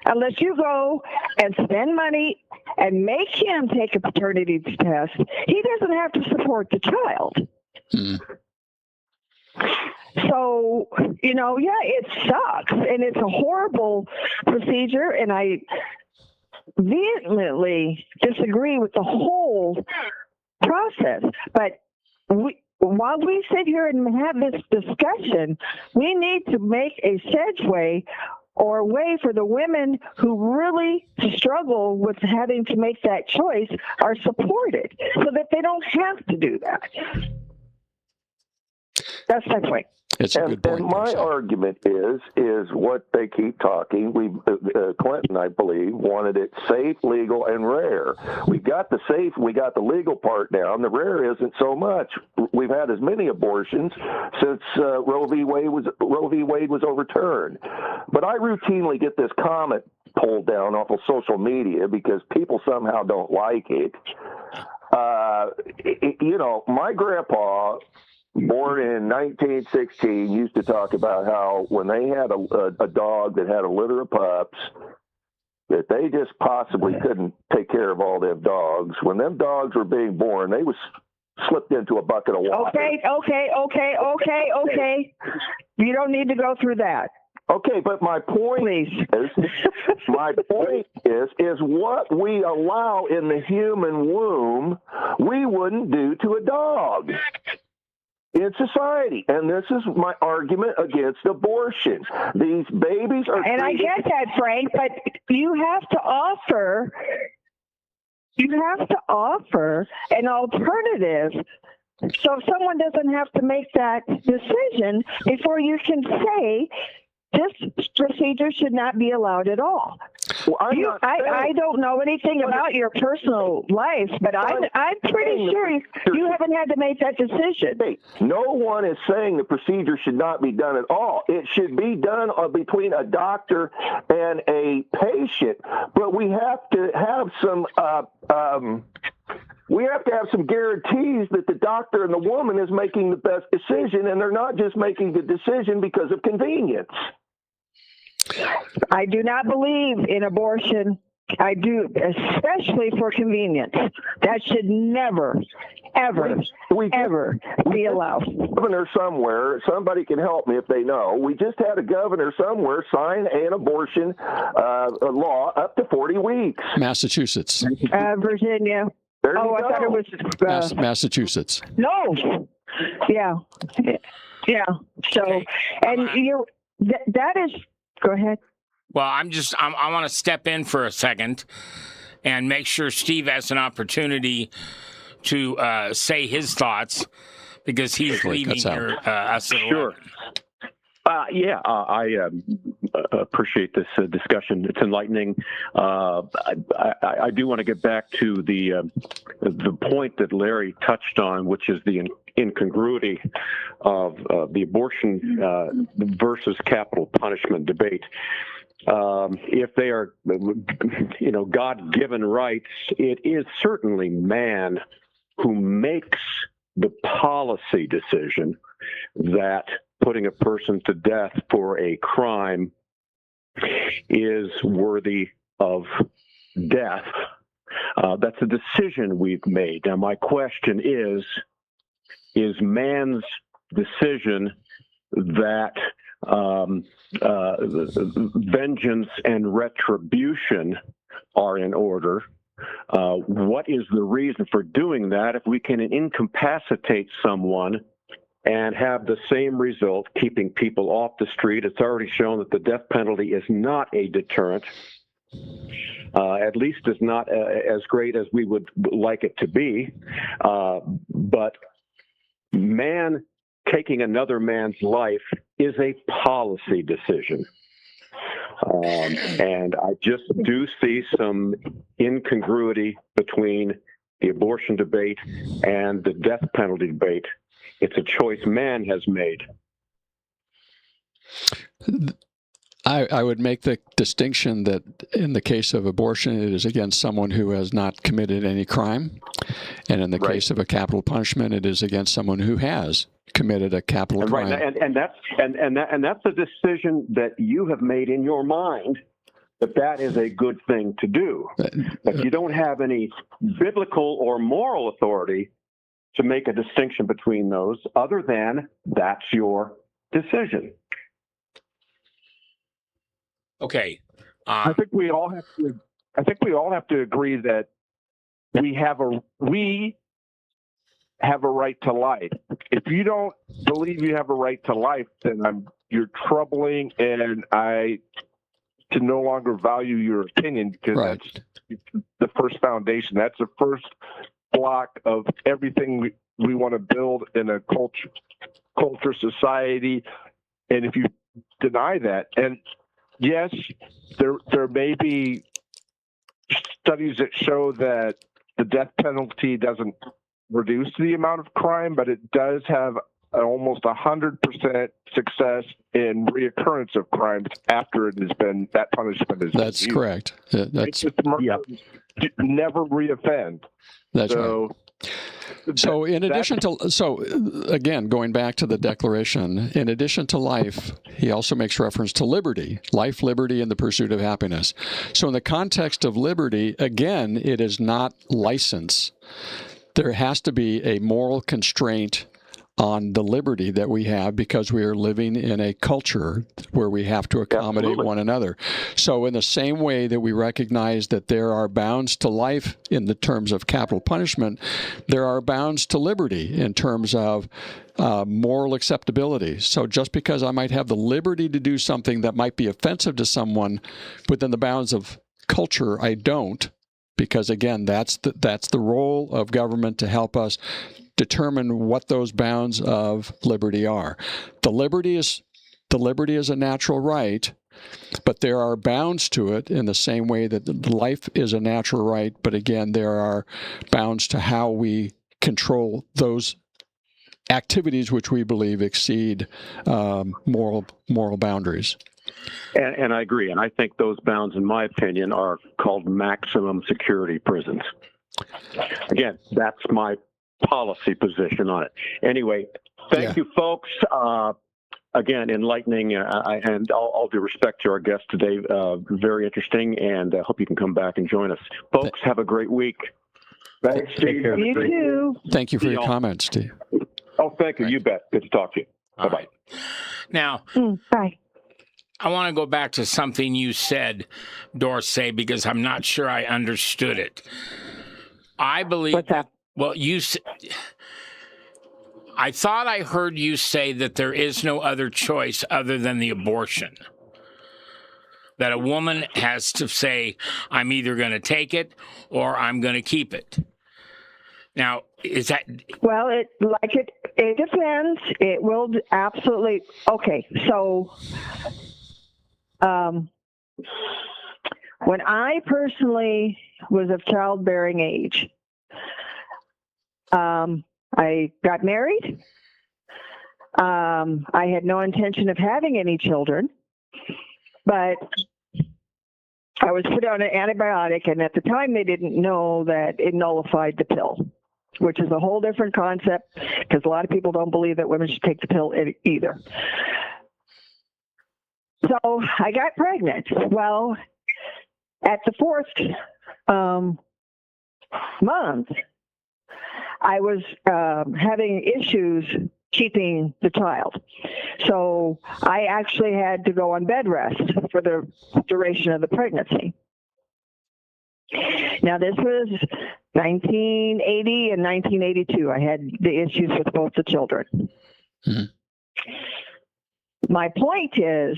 Unless you go and spend money and make him take a paternity test, he doesn't have to support the child. So, it sucks, and it's a horrible procedure, and I vehemently disagree with the whole process. But while we sit here and have this discussion, we need to make a segue or a way for the women who really struggle with having to make that choice are supported so that they don't have to do that. That's my point. It's a good point. And my argument is what they keep talking. Clinton, I believe, wanted it safe, legal, and rare. We got the safe, we got the legal part down. The rare isn't so much. We've had as many abortions since Roe v. Wade was overturned. But I routinely get this comment pulled down off of social media because people somehow don't like it. My grandpa, born in 1916, used to talk about how when they had a dog that had a litter of pups, that they just possibly couldn't take care of all them dogs. When them dogs were being born, they was slipped into a bucket of water. Okay. You don't need to go through that. Okay, but my point is what we allow in the human womb, we wouldn't do to a dog in society. And this is my argument against abortion. These babies are... And I get that, Frank, but you have to offer an alternative. So if someone doesn't have to make that decision before you can say this procedure should not be allowed at all. Well, I don't know anything about your personal life, but I'm pretty sure you haven't had to make that decision. Hey, no one is saying the procedure should not be done at all. It should be done between a doctor and a patient, but we have to have some guarantees that the doctor and the woman is making the best decision, and they're not just making the decision because of convenience. I do not believe in abortion. I do, especially for convenience. That should never, ever be allowed. Governor somewhere, somebody can help me if they know. We just had a governor somewhere sign an abortion law up to 40 weeks. Massachusetts. Virginia. There I thought it was Massachusetts. No. Yeah. So, and that is. Go ahead. Well, I want to step in for a second and make sure Steve has an opportunity to say his thoughts because he's leaving here us at 11. I appreciate this discussion. It's enlightening. I do want to get back to the point that Larry touched on, which is the incongruity of the abortion versus capital punishment debate. If they are, God-given rights, it is certainly man who makes the policy decision that putting a person to death for a crime is worthy of death. That's a decision we've made. Now, my question is man's decision that vengeance and retribution are in order? What is the reason for doing that if we can incapacitate someone and have the same result, keeping people off the street? It's already shown that the death penalty is not a deterrent, at least is not as great as we would like it to be. But man taking another man's life is a policy decision. And I just do see some incongruity between the abortion debate and the death penalty debate. It's a choice man has made. I would make the distinction that in the case of abortion, it is against someone who has not committed any crime. And in the case of a capital punishment, it is against someone who has committed a capital crime. Right, and that's a decision that you have made in your mind that is a good thing to do. But you don't have any biblical or moral authority to make a distinction between those other than that's your decision. Okay. I think we all have to agree that we have a right to life. If you don't believe you have a right to life, then you're troubling, and I can no longer value your opinion, because that's the first foundation. That's the first block of everything we want to build in a culture society. And if you deny that, and yes, there may be studies that show that the death penalty doesn't reduce the amount of crime, but it does have almost 100% success in reoccurrence of crimes after it has been, that punishment is That's used. correct. That's never reoffend. That's so, right. So again, going back to the Declaration, in addition to life, he also makes reference to liberty, life, liberty, and the pursuit of happiness. So in the context of liberty, again, it is not license. There has to be a moral constraint on the liberty that we have because we are living in a culture where we have to accommodate one another. So in the same way that we recognize that there are bounds to life in the terms of capital punishment, there are bounds to liberty in terms of moral acceptability. So just because I might have the liberty to do something that might be offensive to someone within the bounds of culture, I don't, because again, that's the role of government to help us determine what those bounds of liberty are. The liberty is a natural right, but there are bounds to it in the same way that life is a natural right, but again, there are bounds to how we control those activities which we believe exceed moral boundaries. And I agree. And I think those bounds, in my opinion, are called maximum security prisons. Again, that's my policy position on it. Anyway, thank you, folks. Again, enlightening, and all due respect to our guest today, very interesting, and I hope you can come back and join us. Folks, have a great week. Thanks, Steve. You too. Thank you for your comments, Steve. Oh, thank you. You bet. Good to talk to you. All Bye-bye. right. Now, Bye. I want to go back to something you said, Dorsey, because I'm not sure I understood it. I believe... What's that? Well, I thought I heard you say that there is no other choice other than the abortion. That a woman has to say, I'm either going to take it or I'm going to keep it. Now, is that... Well, it depends. It will absolutely... Okay, so when I personally was of childbearing age, I got married. I had no intention of having any children, but I was put on an antibiotic, and at the time they didn't know that it nullified the pill, which is a whole different concept because a lot of people don't believe that women should take the pill either. So I got pregnant. Well, at the fourth month, I was having issues keeping the child. So I actually had to go on bed rest for the duration of the pregnancy. Now, this was 1980 and 1982. I had the issues with both the children. Mm-hmm. My point is,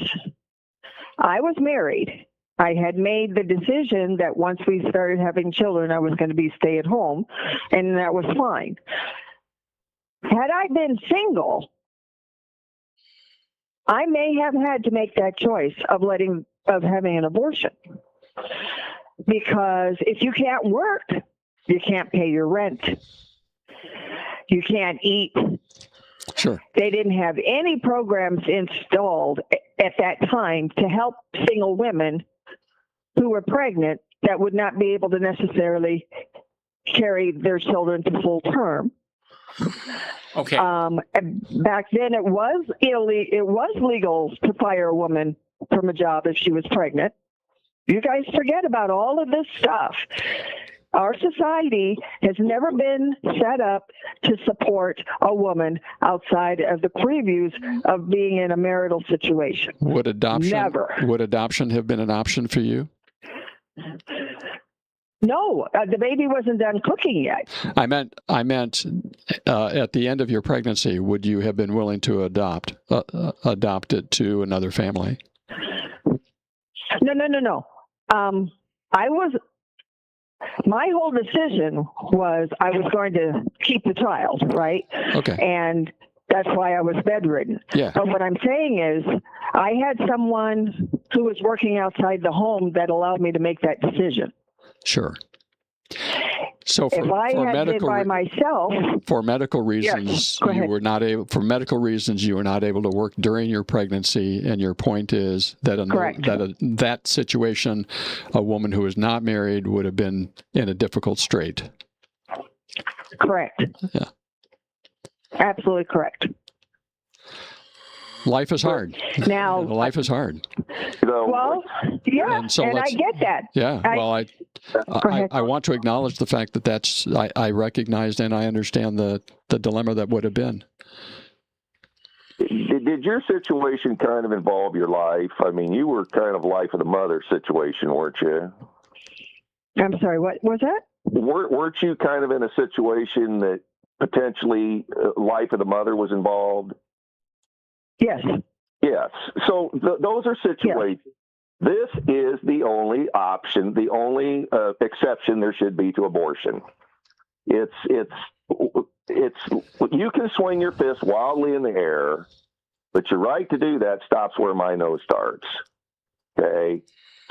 I was married. I had made the decision that once we started having children, I was going to be stay at home, and that was fine. Had I been single, I may have had to make that choice of having an abortion. Because if you can't work, you can't pay your rent. You can't eat. Sure. They didn't have any programs installed at that time to help single women who were pregnant that would not be able to necessarily carry their children to full term. Okay. Back then, it was legal to fire a woman from a job if she was pregnant. You guys forget about all of this stuff. Our society has never been set up to support a woman outside of the previews of being in a marital situation. Would adoption have been an option for you? No, the baby wasn't done cooking yet. I meant at the end of your pregnancy, would you have been willing to adopt it to another family? No. My whole decision was I was going to keep the child, right? Okay. And that's why I was bedridden. Yeah. But what I'm saying is I had someone who was working outside the home that allowed me to make that decision. Sure. So if I had it by myself, for medical reasons, yes, you were not able. For medical reasons, you were not able to work during your pregnancy, and your point is that that situation, a woman who is not married would have been in a difficult strait. Correct. Yeah. Absolutely correct. Life is hard. Now, life is hard. Well, yeah, and, so I get that. Yeah. I want to acknowledge the fact that I recognized and I understand the dilemma that would have been. Did your situation kind of involve your life? I mean, you were kind of life of the mother situation, weren't you? I'm sorry, what was that? Weren't you kind of in a situation that potentially life of the mother was involved? Yes. Yes. So those are situations. Yes. This is the only option, the only exception there should be to abortion. It's you can swing your fist wildly in the air, but your right to do that stops where my nose starts. Okay.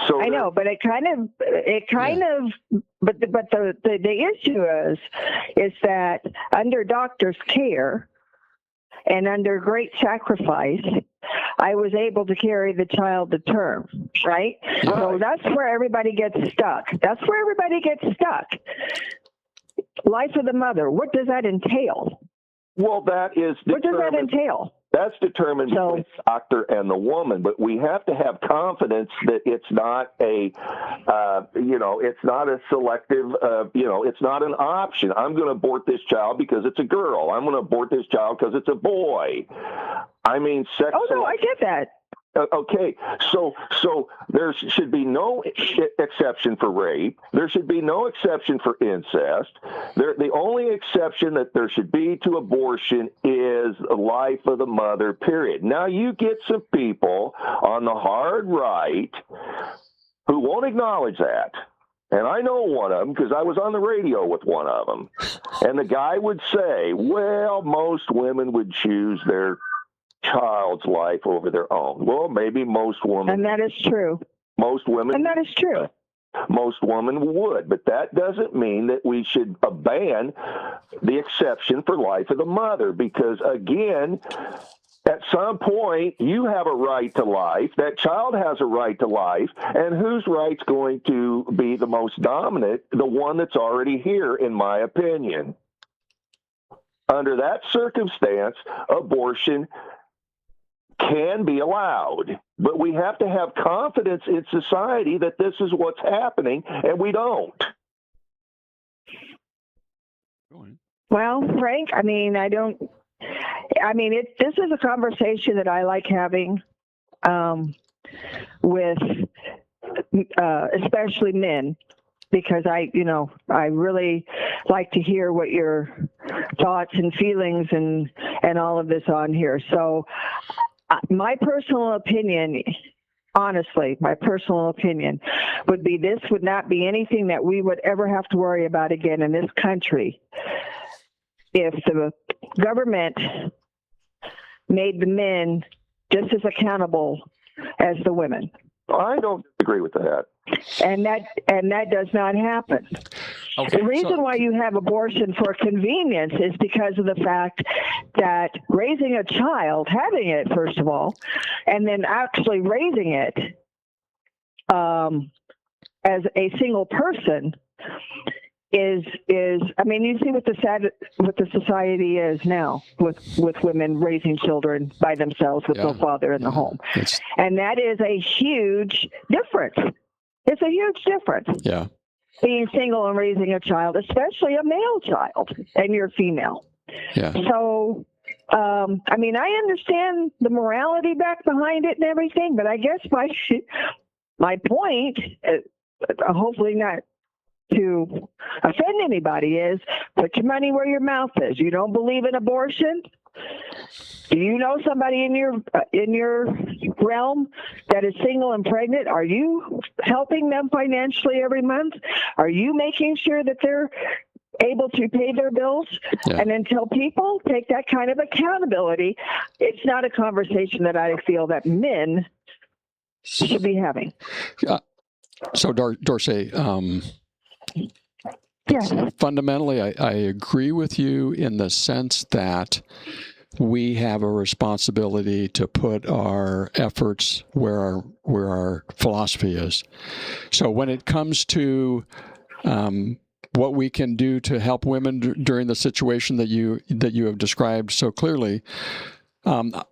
So I know, but but the issue is that under doctor's care and under great sacrifice, I was able to carry the child to term, right? So that's where everybody gets stuck. Life of the mother, what does that entail? Well, that is what does that entail? That's determined by the doctor and the woman, but we have to have confidence that it's not it's not a selective, it's not an option. I'm going to abort this child because it's a girl. I'm going to abort this child because it's a boy. I mean, sex. Oh, no, I get that. Okay, so there should be no exception for rape. There should be no exception for incest. The only exception that there should be to abortion is life of the mother, period. Now, you get some people on the hard right who won't acknowledge that. And I know one of them because I was on the radio with one of them. And the guy would say, well, most women would choose their child's life over their own. Well, maybe most women. And that is true. Most women. And that is true. Most women would, but that doesn't mean that we should ban the exception for life of the mother, because again, at some point, you have a right to life. That child has a right to life. And whose right's going to be the most dominant? The one that's already here, in my opinion. Under that circumstance, abortion can be allowed, but we have to have confidence in society that this is what's happening, and we don't. Well, Frank, this is a conversation that I like having with especially men, because I really like to hear what your thoughts and feelings and all of this on here. So my personal opinion, honestly, would be this would not be anything that we would ever have to worry about again in this country if the government made the men just as accountable as the women. I don't agree with that. And that does not happen. Okay, the reason why you have abortion for convenience is because of the fact that raising a child, having it first of all, and then actually raising it as a single person is you see what the society is now with women raising children by themselves with no father in the home. And that is a huge difference. It's a huge difference. Yeah. Being single and raising a child, especially a male child, and you're female. Yeah. So, I understand the morality back behind it and everything, but I guess my point, hopefully not to offend anybody, is put your money where your mouth is. You don't believe in abortion? Do you know somebody in your realm that is single and pregnant? Are you helping them financially every month? Are you making sure that they're able to pay their bills? Yeah. And until people take that kind of accountability, it's not a conversation that I feel that men should be having. So, Dorsey, fundamentally, I agree with you in the sense that we have a responsibility to put our efforts where our philosophy is. So when it comes to what we can do to help women during the situation that you have described so clearly.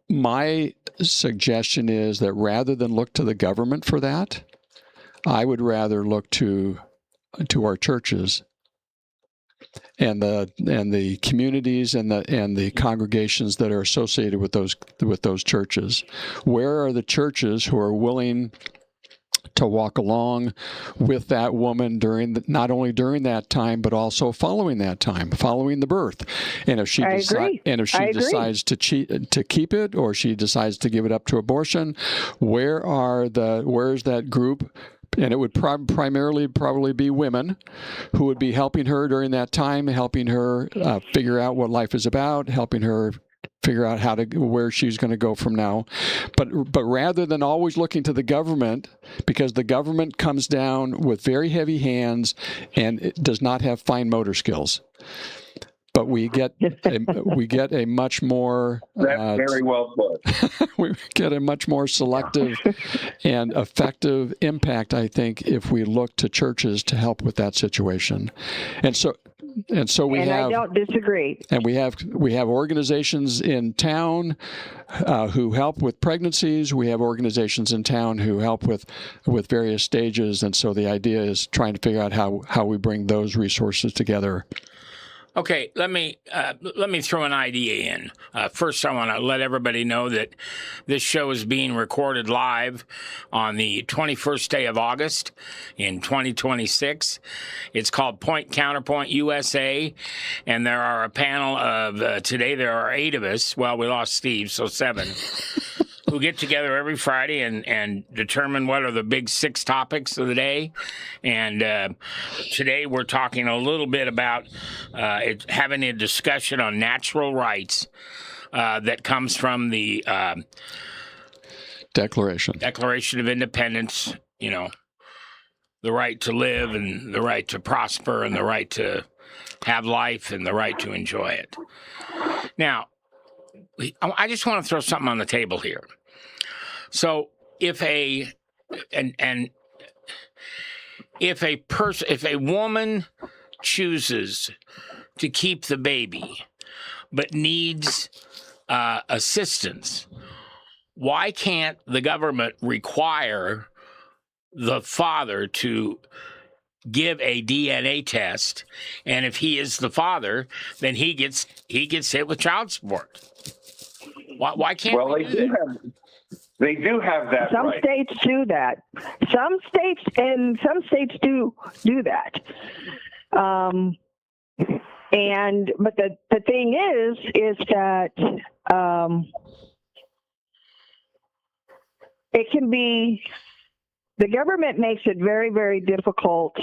My suggestion is that rather than look to the government for that, I would rather look to our churches and the communities and the congregations that are associated with those churches. Where are the churches who are willing to walk along with that woman not only during that time, but also following that time, following the birth? And if she decides to keep it, or she decides to give it up to abortion, where's that group? And it would primarily probably be women who would be helping her during that time, helping her figure out what life is about, helping her figure out where she's going to go from now. But rather than always looking to the government, because the government comes down with very heavy hands and it does not have fine motor skills. But we get a much more very well put. We get a much more selective and effective impact, I think, if we look to churches to help with that situation. And so we have. I don't disagree. And we have organizations in town who help with pregnancies. We have organizations in town who help with various stages. And so the idea is trying to figure out how we bring those resources together. Okay, let me throw an idea in. First, I want to let everybody know that this show is being recorded live on the 21st day of August in 2026. It's called Point Counterpoint USA, and there are a panel of, today there are 8 of us. Well, we lost Steve, so 7. Who get together every Friday and determine what are the big 6 topics of the day. And today we're talking a little bit about having a discussion on natural rights that comes from the Declaration of Independence, the right to live and the right to prosper and the right to have life and the right to enjoy it. Now, I just want to throw something on the table here. So if a woman chooses to keep the baby but needs assistance, why can't the government require the father to give a DNA test, and if he is the father, then he gets hit with child support? Why can't we do that? They do have that. Some right. states do that. Some states do that. But the thing is that it can be. The government makes it very, very difficult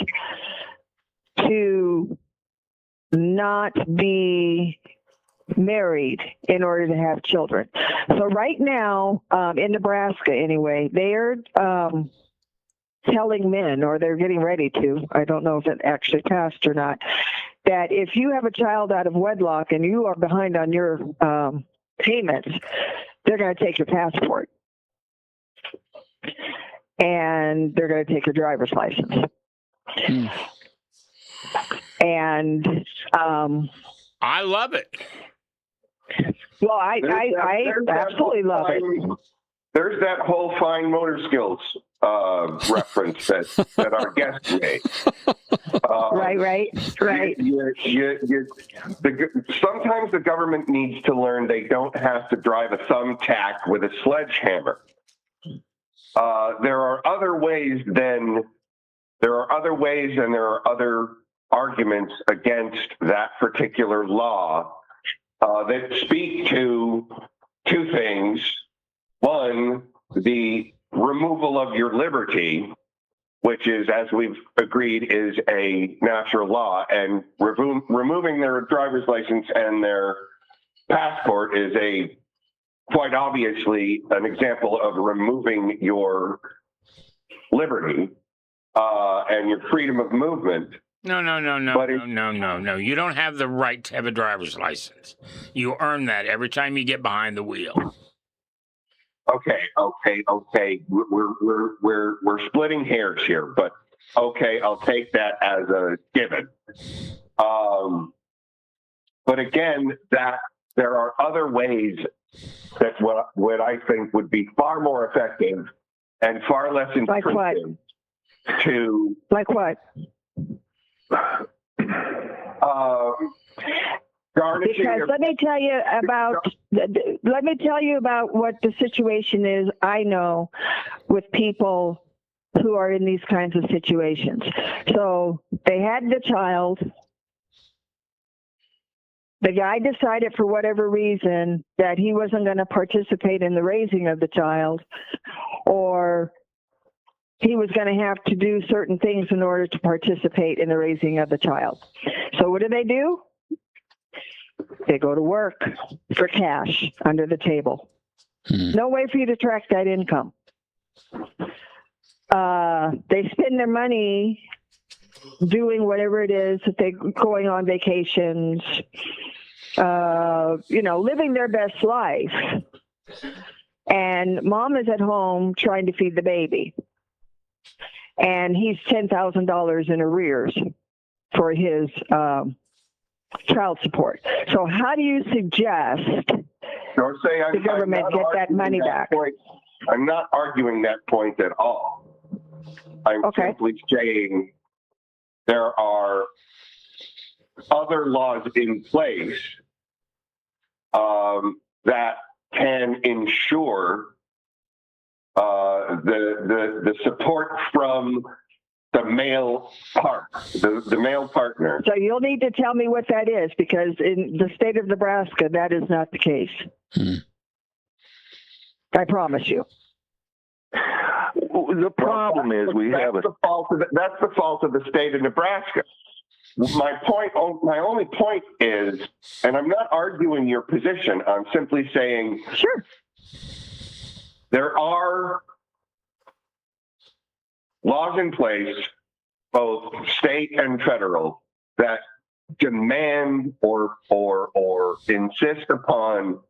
to not be married in order to have children. So right now, in Nebraska anyway, they're telling men, or they're getting ready to, I don't know if it actually passed or not, that if you have a child out of wedlock and you are behind on your payments, they're going to take your passport. And they're going to take your driver's license. And I love it. Well, I absolutely love it. There's that whole fine motor skills reference that our guest made. Right. Sometimes the government needs to learn they don't have to drive a thumbtack with a sledgehammer. There are other ways, and there are other arguments against that particular law that speak to 2 things. One, the removal of your liberty, which is, as we've agreed, is a natural law, and removing their driver's license and their passport is quite obviously an example of removing your liberty and your freedom of movement. No. You don't have the right to have a driver's license. You earn that every time you get behind the wheel. Okay. We're splitting hairs here, but okay, I'll take that as a given. But again, that there are other ways that what I think would be far more effective and far less intrusive to. Like what? Because let me tell you about what the situation is. I know with people who are in these kinds of situations. So they had the child. The guy decided for whatever reason that he wasn't going to participate in the raising of the child, or he was going to have to do certain things in order to participate in the raising of the child. So what do? They go to work for cash under the table. No way for you to track that income. They spend their money doing whatever it is that they're going on vacations, living their best life. And mom is at home trying to feed the baby. And he's $10,000 in arrears for his child support. So how do you suggest the government get that money back? I'm not arguing that point at all. I'm simply saying there are other laws in place that can ensure the support from the male partner. So you'll need to tell me what that is, because in the state of Nebraska, that is not the case. I promise you. The problem is that's the fault of the state of Nebraska. My only point is, and I'm not arguing your position, I'm simply saying, sure, there are laws in place, both state and federal, that demand or insist upon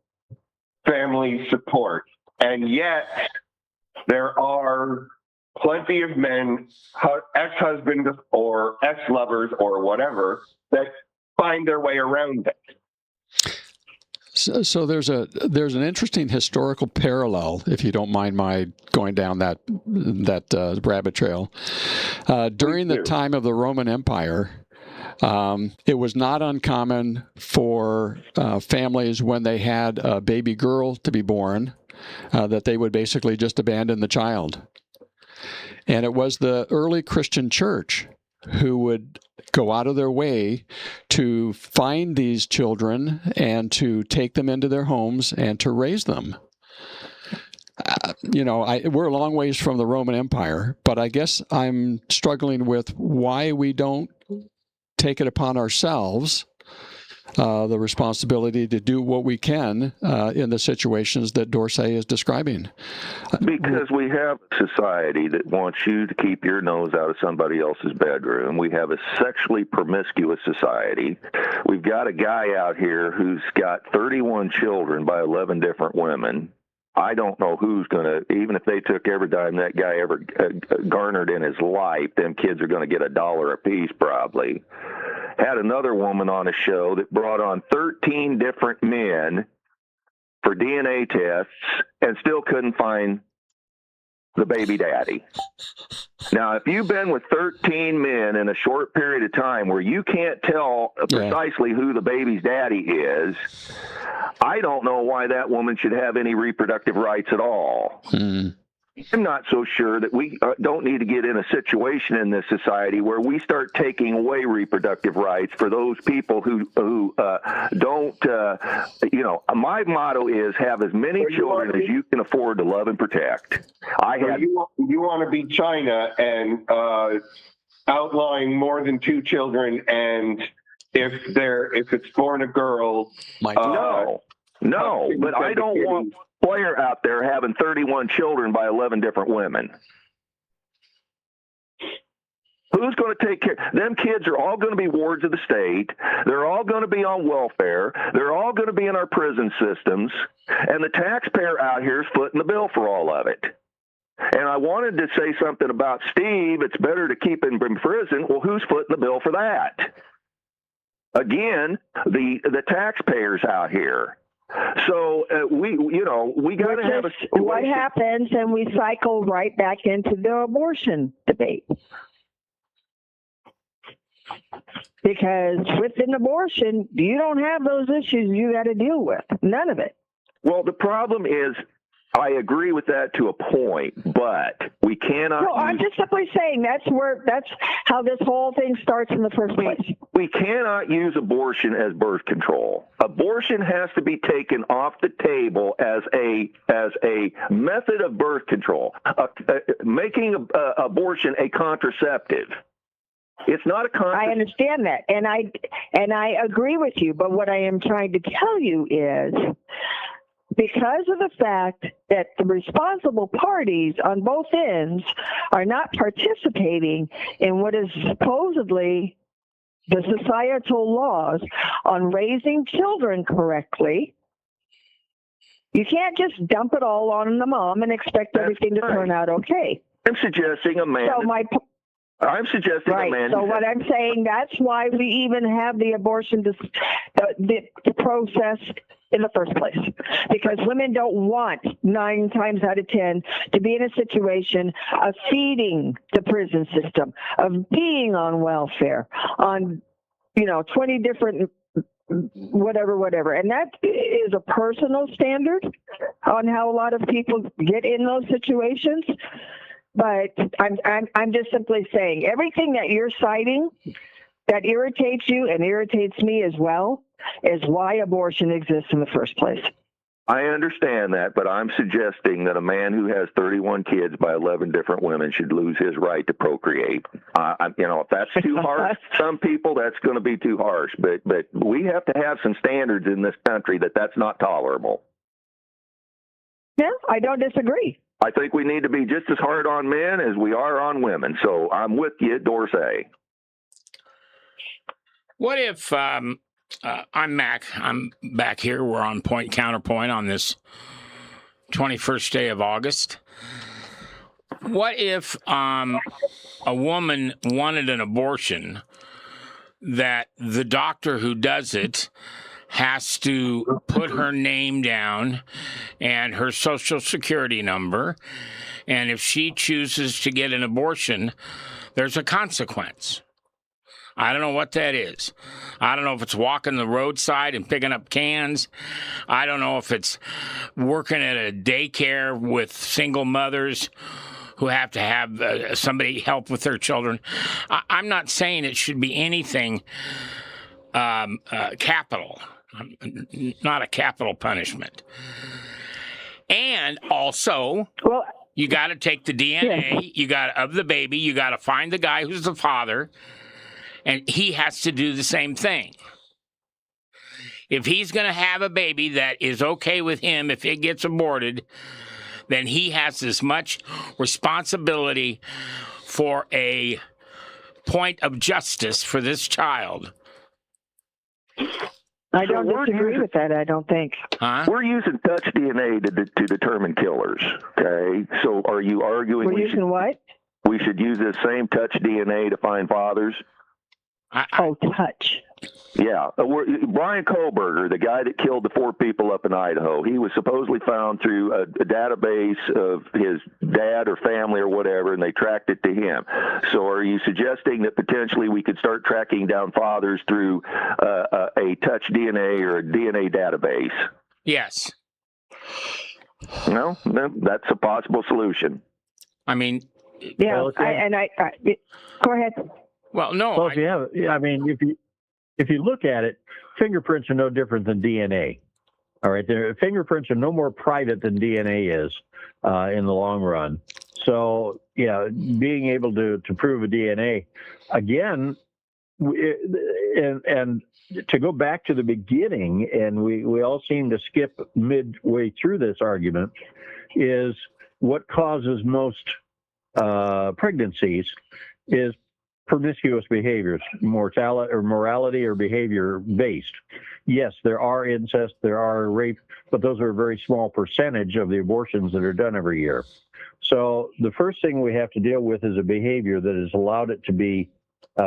family support, and yet there are plenty of men, ex-husbands or ex-lovers or whatever, that find their way around it. So there's an interesting historical parallel, if you don't mind my going down that rabbit trail. During the time of the Roman Empire, it was not uncommon for families, when they had a baby girl to be born, that they would basically just abandon the child. And it was the early Christian church who would go out of their way to find these children and to take them into their homes and to raise them. We're a long ways from the Roman Empire, but I guess I'm struggling with why we don't take it upon ourselves, the responsibility to do what we can in the situations that Dorsey is describing. Because we have a society that wants you to keep your nose out of somebody else's bedroom. We have a sexually promiscuous society. We've got a guy out here who's got 31 children by 11 different women. I don't know who's going to, even if they took every dime that guy ever garnered in his life, them kids are going to get $1 a piece probably. Had another woman on a show that brought on 13 different men for DNA tests and still couldn't find the baby daddy. Now, if you've been with 13 men in a short period of time where you can't tell precisely who the baby's daddy is, I don't know why that woman should have any reproductive rights at all. I'm not so sure that we don't need to get in a situation in this society where we start taking away reproductive rights for those people who don't, my motto is have as many children as you can afford to love and protect. You want to be China and outlawing more than 2 children, and if it's born a girl, no, but I don't want player out there having 31 children by 11 different women. Who's going to take care? Them kids are all going to be wards of the state. They're all going to be on welfare. They're all going to be in our prison systems. And the taxpayer out here is footing the bill for all of it. And I wanted to say something about Steve. It's better to keep him in prison. Well, who's footing the bill for that? Again, the taxpayers out here. So we got to have a situation. What happens, and we cycle right back into the abortion debate. Because with an abortion, you don't have those issues you got to deal with. None of it. Well, the problem is, I agree with that to a point, but we cannot. No, I'm just simply saying that's how this whole thing starts in the first place. We cannot use abortion as birth control. Abortion has to be taken off the table as a method of birth control, making abortion a contraceptive. It's not a contraceptive. I understand that, and I agree with you. But what I am trying to tell you is, because of the fact that the responsible parties on both ends are not participating in what is supposedly the societal laws on raising children correctly, you can't just dump it all on the mom and expect everything to turn out okay. I'm suggesting a man. I'm suggesting right. a man. So what I'm saying, that's why we even have the abortion the process in the first place, because women don't want 9 times out of 10 to be in a situation of feeding the prison system, of being on welfare, on 20 different whatever, and that is a personal standard on how a lot of people get in those situations. But I'm just simply saying everything that you're citing that irritates you and irritates me as well is why abortion exists in the first place. I understand that, but I'm suggesting that a man who has 31 kids by 11 different women should lose his right to procreate. If that's too harsh, some people that's going to be too harsh. But we have to have some standards in this country that's not tolerable. Yeah, I don't disagree. I think we need to be just as hard on men as we are on women. So I'm with you, Dorsey. What if I'm Mac? I'm back here. We're on Point Counterpoint on this 21st day of August. What if a woman wanted an abortion that the doctor who does it has to put her name down and her social security number, and if she chooses to get an abortion, there's a consequence? I don't know what that is. I don't know if it's walking the roadside and picking up cans. I don't know if it's working at a daycare with single mothers who have to have somebody help with their children. I'm not saying it should be anything capital, not a capital punishment. And also, you got to take the DNA of the baby. You got to find the guy who's the father, and he has to do the same thing. If he's going to have a baby that is okay with him, if it gets aborted, then he has as much responsibility for a point of justice for this child. I don't disagree with that, I don't think. Huh? We're using touch DNA to determine killers, okay? So are you arguing we're using what? We should use this same touch DNA to find fathers? Touch. Yeah. Brian Kohlberger, the guy that killed the 4 people up in Idaho, he was supposedly found through a database of his dad or family or whatever, and they tracked it to him. So are you suggesting that potentially we could start tracking down fathers through a touch DNA or a DNA database? Yes. No, that's a possible solution. I mean, yeah, go ahead. Well, no. Well, if you look at it, fingerprints are no different than DNA. All right, fingerprints are no more private than DNA is in the long run. So, being able to prove a DNA, again, and to go back to the beginning, and we all seem to skip midway through this argument, is what causes most pregnancies is promiscuous behaviors, morality or behavior based. Yes, there are incest, there are rape, but those are a very small percentage of the abortions that are done every year. So the first thing we have to deal with is a behavior that has allowed it to be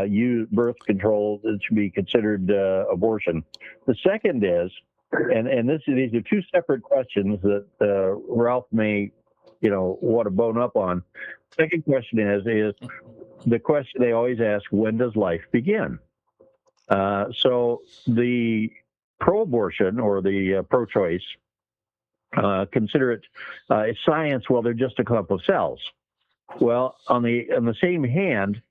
used, birth control, that should be considered abortion. The second is, and these are two separate questions that Ralph may, want to bone up on. Second question is the question they always ask: when does life begin? So the pro-abortion or the pro-choice consider it science. Well, they're just a clump of cells. Well, on the same hand,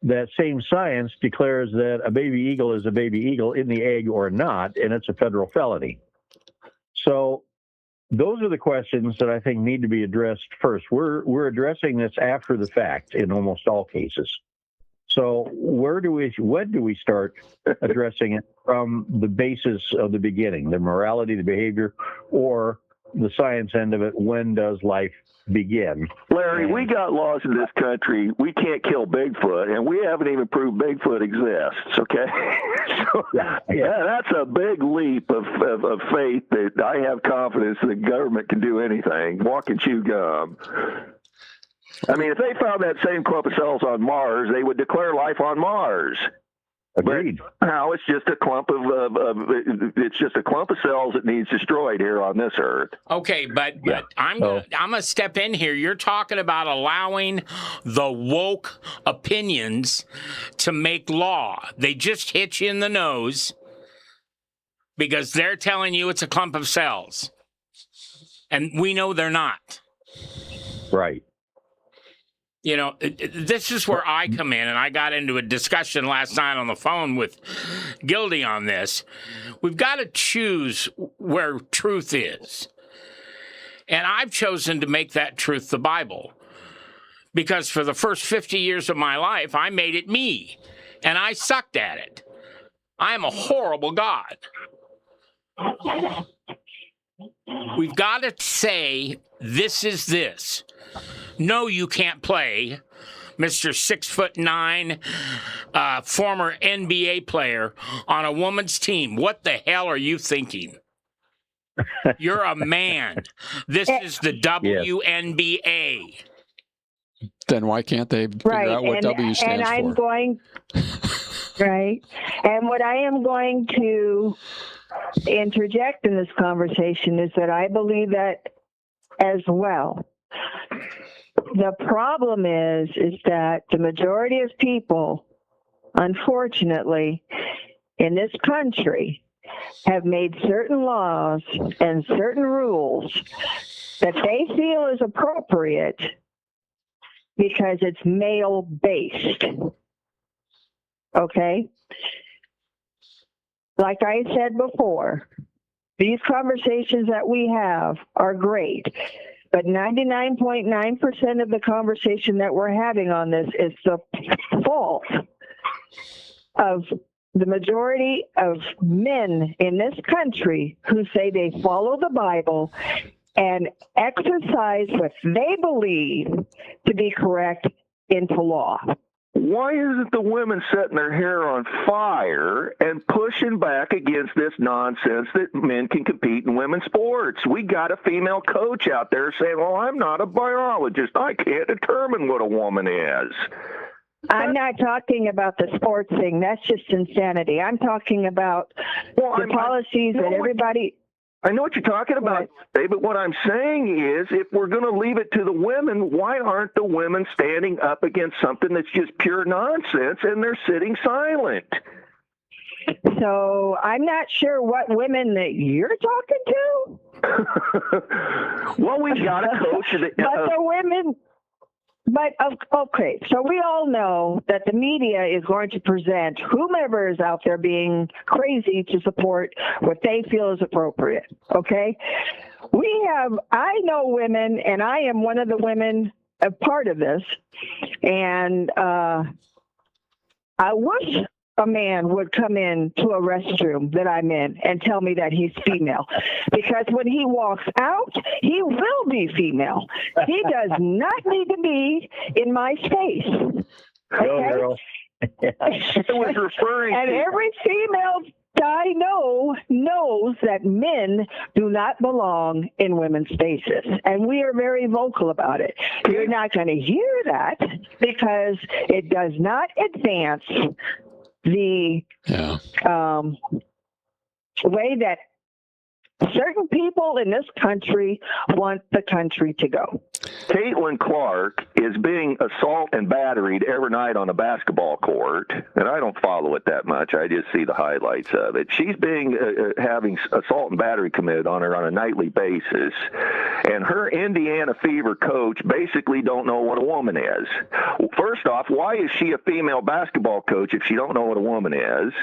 that same science declares that a baby eagle is a baby eagle in the egg or not, and it's a federal felony. So those are the questions that I think need to be addressed first. We're addressing this after the fact in almost all cases. So when do we start addressing it from the basis of the beginning, the morality, the behavior, or the science end of it? When does life begin? Larry, we got laws in this country. We can't kill Bigfoot, and we haven't even proved Bigfoot exists, okay? So, yeah, that's a big leap of faith that I have confidence that the government can do anything. Walk and chew gum. I mean, if they found that same clump of cells on Mars, they would declare life on Mars. Agreed. But now it's just a clump of cells that needs destroyed here on this earth. Okay, but I'm gonna step in here. You're talking about allowing the woke opinions to make law. They just hit you in the nose because they're telling you it's a clump of cells, and we know they're not. Right. This is where I come in, and I got into a discussion last night on the phone with Gildy on this. We've got to choose where truth is. And I've chosen to make that truth the Bible. Because for the first 50 years of my life, I made it me, and I sucked at it. I am a horrible God. We've got to say, this is this. No, you can't play, Mr. 6'9", former NBA player on a woman's team. What the hell are you thinking? You're a man. This is the WNBA. Then why can't they figure out what W stands for? Right. And what I am going to interject in this conversation is that I believe that as well. The problem is that the majority of people, unfortunately, in this country have made certain laws and certain rules that they feel is appropriate because it's male-based. Okay? Like I said before, these conversations that we have are great. But 99.9% of the conversation that we're having on this is the fault of the majority of men in this country who say they follow the Bible and exercise what they believe to be correct into law. Why isn't the women setting their hair on fire and pushing back against this nonsense that men can compete in women's sports? We got a female coach out there saying, well, I'm not a biologist. I can't determine what a woman is. I'm not talking about the sports thing. That's just insanity. I'm talking about the policies that everybody... I know what you're talking about, but what I'm saying is if we're going to leave it to the women, why aren't the women standing up against something that's just pure nonsense and they're sitting silent? So I'm not sure what women that you're talking to. Well, we've got a coach. But the women... But, okay, so we all know that the media is going to present whomever is out there being crazy to support what they feel is appropriate, okay? I know women, and I am one of the women a part of this, and I wish a man would come into a restroom that I'm in and tell me that he's female. Because when he walks out, he will be female. He does not need to be in my space. Okay? I was referring And to every female I know knows that men do not belong in women's spaces. And we are very vocal about it. You're not going to hear that because it does not advance the way that certain people in this country want the country to go. Caitlin Clark is being assault and batteried every night on a basketball court, and I don't follow it that much. I just see the highlights of it. She's being having assault and battery committed on her on a nightly basis, and her Indiana Fever coach basically don't know what a woman is. First off, why is she a female basketball coach if she don't know what a woman is?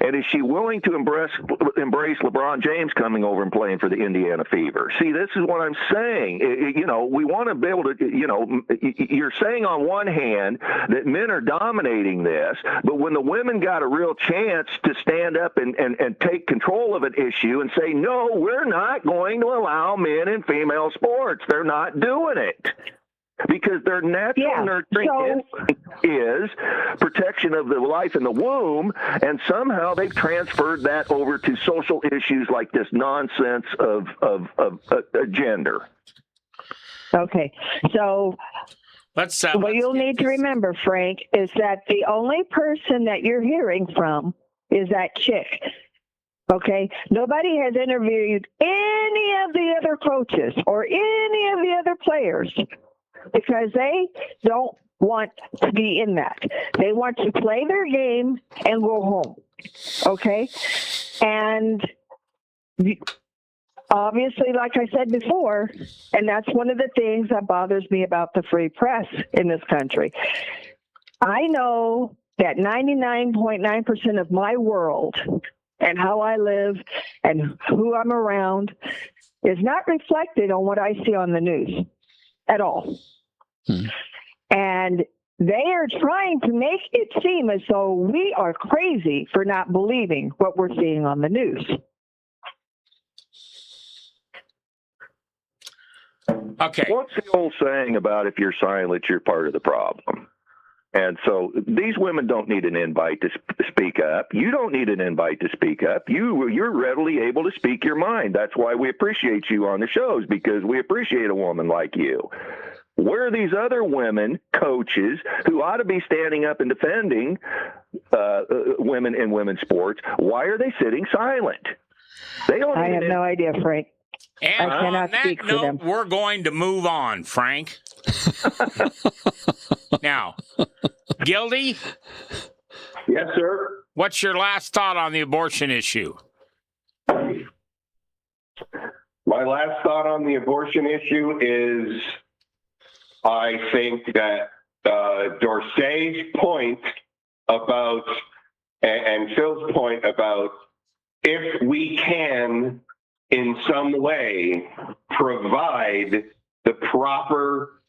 And is she willing to embrace LeBron James coming over and playing for the Indiana Fever? See, this is what I'm saying. We want to be able to, you're saying on one hand that men are dominating this, but when the women got a real chance to stand up and take control of an issue and say, no, we're not going to allow men in female sports, they're not doing it. Because their natural nurturing instinct is protection of the life in the womb, and somehow they've transferred that over to social issues like this nonsense of gender. Okay, so what you'll need to remember, Frank, is that the only person that you're hearing from is that chick. Okay, nobody has interviewed any of the other coaches or any of the other players, because they don't want to be in that. They want to play their game and go home, okay? And obviously, like I said before, and that's one of the things that bothers me about the free press in this country. I know that 99.9% of my world and how I live and who I'm around is not reflected on what I see on the news at all. And they are trying to make it seem as though we are crazy for not believing what we're seeing on the news. Okay. What's the old saying about if you're silent, you're part of the problem? And so these women don't need an invite to speak up. You don't need an invite to speak up. You're readily able to speak your mind. That's why we appreciate you on the shows, because we appreciate a woman like you. Where are these other women coaches who ought to be standing up and defending women in women's sports? Why are they sitting silent? They don't. I have no idea, Frank. And I cannot on that speak for note, them. we're going to move on, Frank. Now, Gildy? Yes, sir. What's your last thought on the abortion issue? My last thought on the abortion issue is I think that Dorsey's point about, and Phil's point about, if we can in some way provide the proper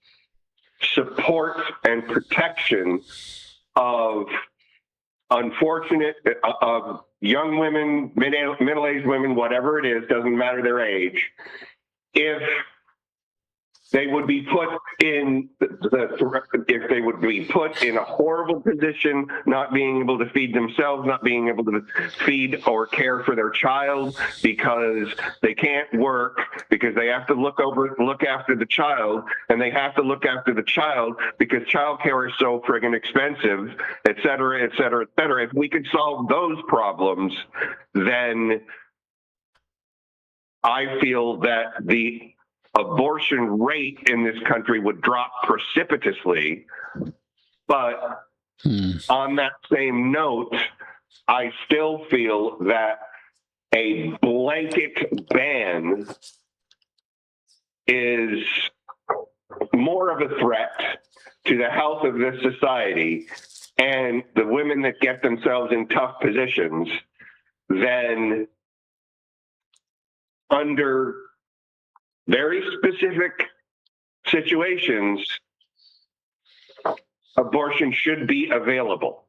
support and protection of of young women, middle-aged women, whatever it is, doesn't matter their age, if they would be put in a horrible position, not being able to feed themselves, not being able to feed or care for their child because they can't work, because they have to look after the child, and they have to look after the child because child care is so friggin' expensive, et cetera, et cetera, et cetera. If we could solve those problems, then I feel that the abortion rate in this country would drop precipitously. But on that same note, I still feel that a blanket ban is more of a threat to the health of this society and the women that get themselves in tough positions than, under very specific situations, abortion should be available.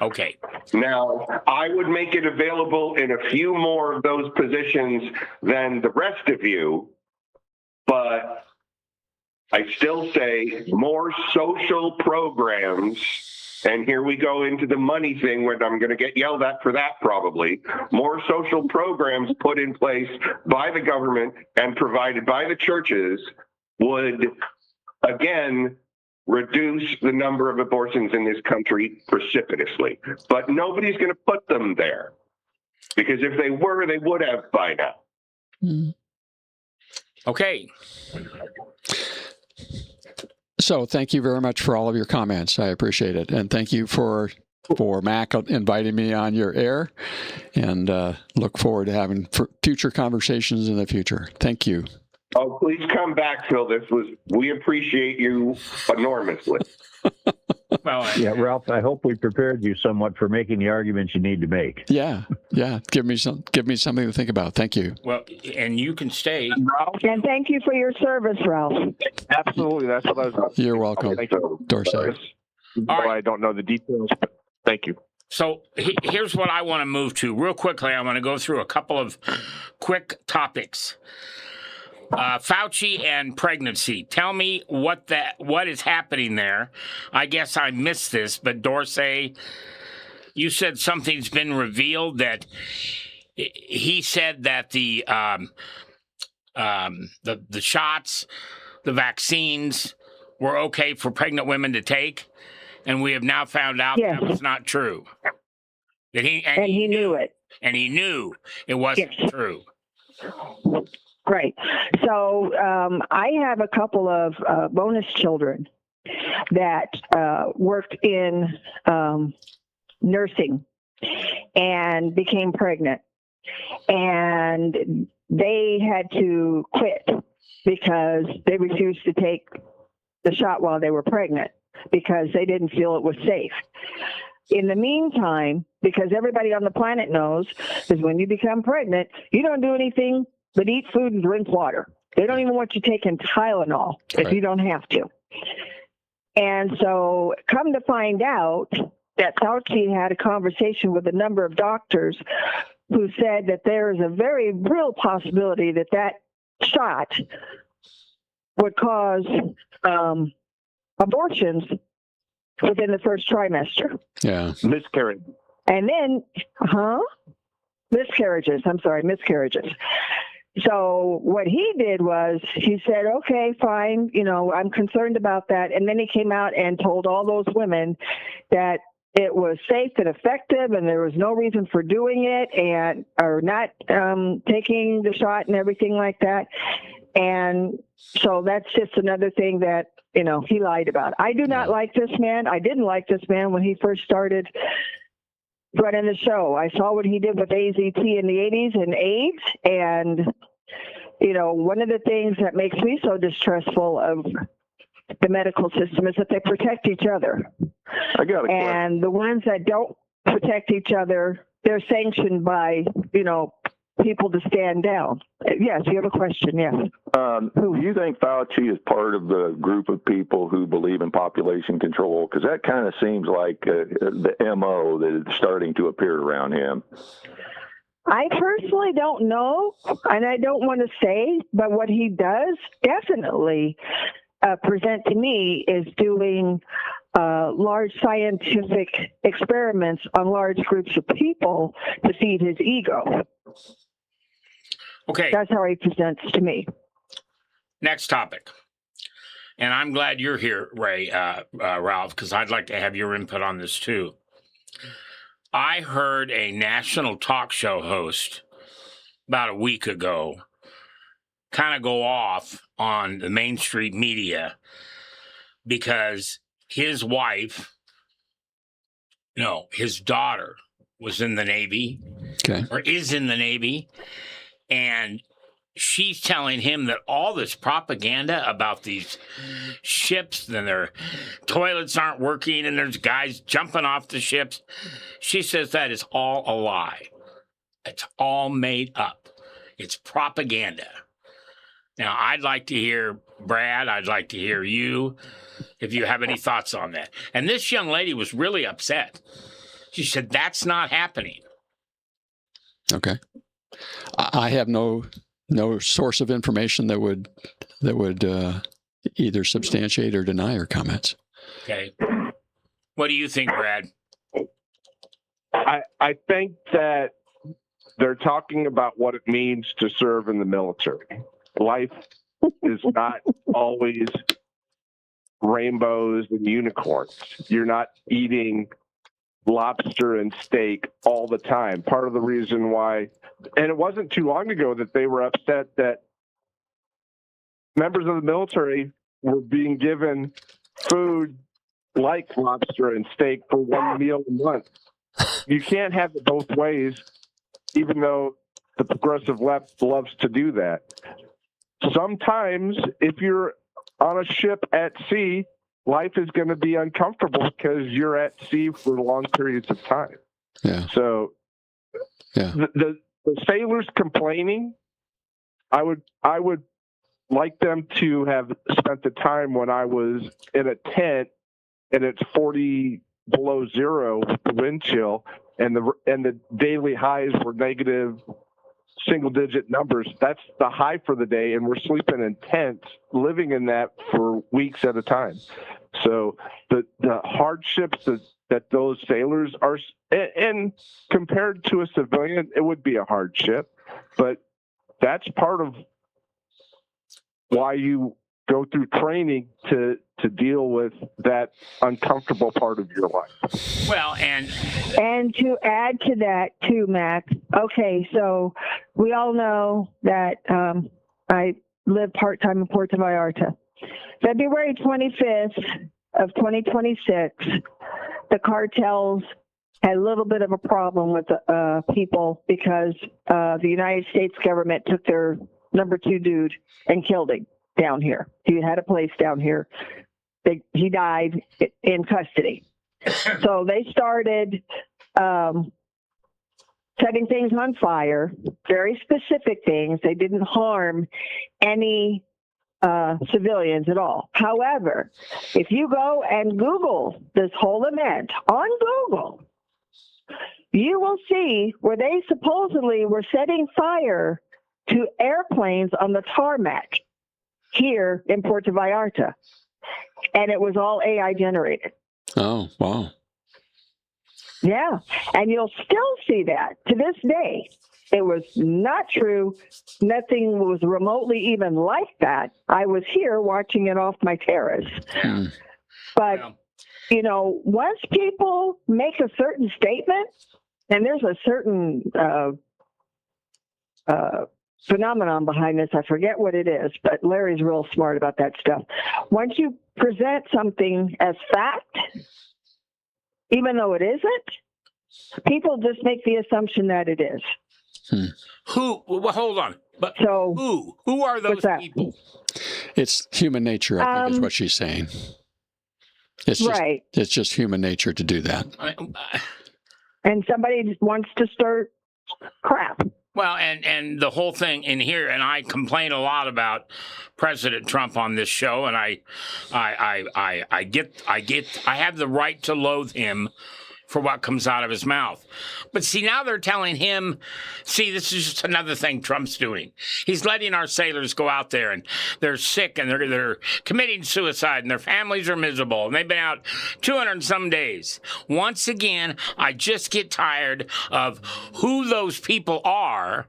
Okay. Now, I would make it available in a few more of those positions than the rest of you, but I still say more social programs And here we go into the money thing, where I'm going to get yelled at for that probably. More social programs put in place by the government and provided by the churches would, again, reduce the number of abortions in this country precipitously. But nobody's going to put them there, because if they were, they would have by now. Mm. Okay. So thank you very much for all of your comments. I appreciate it. And thank you for Mac inviting me on your air, and look forward to having future conversations in the future. Thank you. Oh, please come back, Phil. We appreciate you enormously. Well, Yeah, Ralph, I hope we prepared you somewhat for making the arguments you need to make. Yeah. Give me something to think about. Thank you. well, and you can stay. Ralph, And thank you for your service, Ralph. absolutely. That's what I was. You're welcome, Thank you. Dorsey. All right. I don't know the details, but thank you. So here's what I want to move to real quickly. I'm going to go through a couple of quick topics. Fauci and pregnancy. Tell me what is happening there. I guess I missed this, but Dorsey, you said something's been revealed, that he said that the shots, the vaccines were okay for pregnant women to take, and we have now found out Yes. that was not true. That He knew it. and he knew it wasn't true. Right. So I have a couple of bonus children that worked in nursing and became pregnant. And they had to quit because they refused to take the shot while they were pregnant because they didn't feel it was safe. In the meantime, because everybody on the planet knows, is when you become pregnant, you don't do anything but eat food and drink water. They don't even want you taking Tylenol if you don't have to. And so come to find out that Fauci had a conversation with a number of doctors who said that there is a very real possibility that that shot would cause abortions within the first trimester. Yeah. Miscarriage. And then, miscarriages. So what he did was he said, okay, fine, I'm concerned about that. And then he came out and told all those women that it was safe and effective and there was no reason for doing it or not taking the shot and everything like that. And so that's just another thing that, he lied about. I do not like this man. I didn't like this man when he first started running the show. I saw what he did with AZT in the 80s and AIDS. And, one of the things that makes me so distrustful of the medical system is that they protect each other. I got a question. And the ones that don't protect each other, they're sanctioned by, people to stand down. Yes, you have a question, yes. Do you think Fauci is part of the group of people who believe in population control? Because that kind of seems like the MO that is starting to appear around him. I personally don't know, and I don't want to say, but what he does definitely present to me is doing large scientific experiments on large groups of people to feed his ego. Okay. That's how he presents to me. Next topic. And I'm glad you're here, Ray, Ralph, because I'd like to have your input on this too. I heard a national talk show host about a week ago kind of go off on the mainstream media because his wife, his daughter was in the Navy, or is in the Navy, and she's telling him that all this propaganda about these ships and their toilets aren't working and there's guys jumping off the ships. She says that is all a lie. It's all made up. It's propaganda. Now, I'd like to hear Brad. I'd like to hear you if you have any thoughts on that. And this young lady was really upset. She said, that's not happening. Okay. I have no source of information that would either substantiate or deny her comments. Okay. What do you think, Brad? I think that they're talking about what it means to serve in the military. Life is not always rainbows and unicorns. You're not eating lobster and steak all the time. Part of the reason why, and it wasn't too long ago that they were upset that members of the military were being given food like lobster and steak for one meal a month. You can't have it both ways, even though the progressive left loves to do that. Sometimes, if you're on a ship at sea, life is going to be uncomfortable because you're at sea for long periods of time. Yeah. So, yeah. The sailors complaining, I would like them to have spent the time when I was in a tent and it's 40 below zero with the wind chill, and the daily highs were negative single-digit numbers. That's the high for the day, and we're sleeping in tents, living in that for weeks at a time. So the hardships that those sailors are, and compared to a civilian, it would be a hardship, but that's part of why you go through training to deal with that uncomfortable part of your life. Well, and to add to that too, Mac. Okay, so we all know that I live part-time in Puerto Vallarta. February 25th of 2026, the cartels had a little bit of a problem with the people because the United States government took their number 2 dude and killed him down here. He had a place down here. He died in custody. So they started setting things on fire, very specific things. They didn't harm any civilians at all. However, if you go and Google this whole event on Google, you will see where they supposedly were setting fire to airplanes on the tarmac here in Puerto Vallarta. And it was all AI generated. Oh, wow. Yeah. And you'll still see that to this day. It was not true. Nothing was remotely even like that. I was here watching it off my terrace. But, you know, once people make a certain statement, and there's a certain phenomenon behind this, I forget what it is, but Larry's real smart about that stuff. Once you present something as fact, even though it isn't, people just make the assumption that it is. Who? Well, hold on. But so who are those people? It's human nature, I think, is what she's saying. It's just, right. It's just human nature to do that. And somebody wants to start crap. Well, and the whole thing in here, and I complain a lot about President Trump on this show, and I have the right to loathe him for what comes out of his mouth. But see, now they're telling him, see, this is just another thing Trump's doing. He's letting our sailors go out there and they're sick and they're committing suicide and their families are miserable and they've been out 200 and some days. Once again, I just get tired of who those people are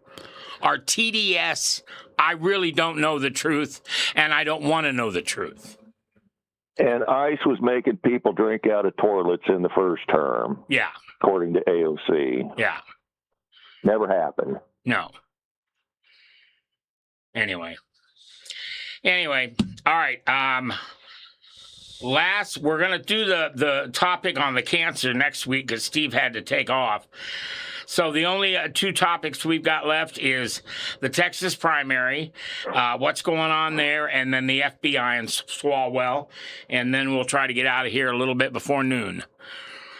TDS. I really don't know the truth and I don't want to know the truth. And ICE was making people drink out of toilets in the first term. Yeah. According to AOC. Yeah. Never happened. No. Anyway. All right. We're going to do the topic on the cancer next week because Steve had to take off. So the only 2 topics we've got left is the Texas primary, what's going on there, and then the FBI in Swalwell, and then we'll try to get out of here a little bit before noon.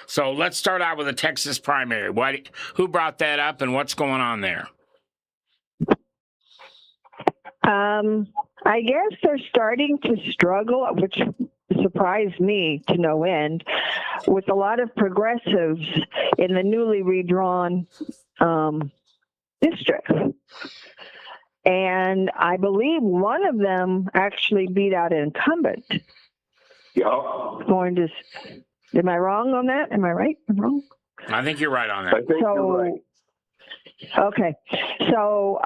So let's start out with the Texas primary. Who brought that up, and what's going on there? I guess they're starting to struggle, which surprised me to no end, with a lot of progressives in the newly redrawn district. And I believe one of them actually beat out an incumbent. Yeah. Am I wrong on that? Am I right? I'm wrong? I think you're right on I that. think you're right. Okay. So,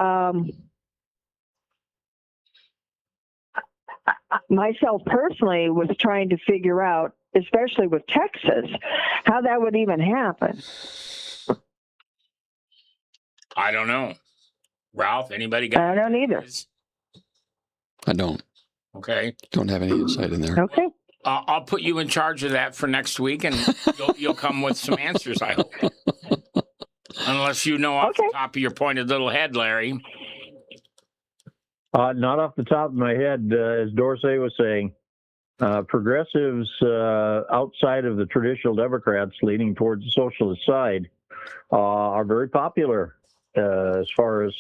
myself personally was trying to figure out, especially with Texas, how that would even happen. I don't know. Ralph, anybody got I don't either. ideas? I don't. Okay. Don't have any insight in there. Okay. I'll put you in charge of that for next week, and you'll come with some answers, I hope. Unless you know off the top of your pointed little head, Larry. Not off the top of my head, as Dorsey was saying, progressives outside of the traditional Democrats leaning towards the socialist side are very popular as far as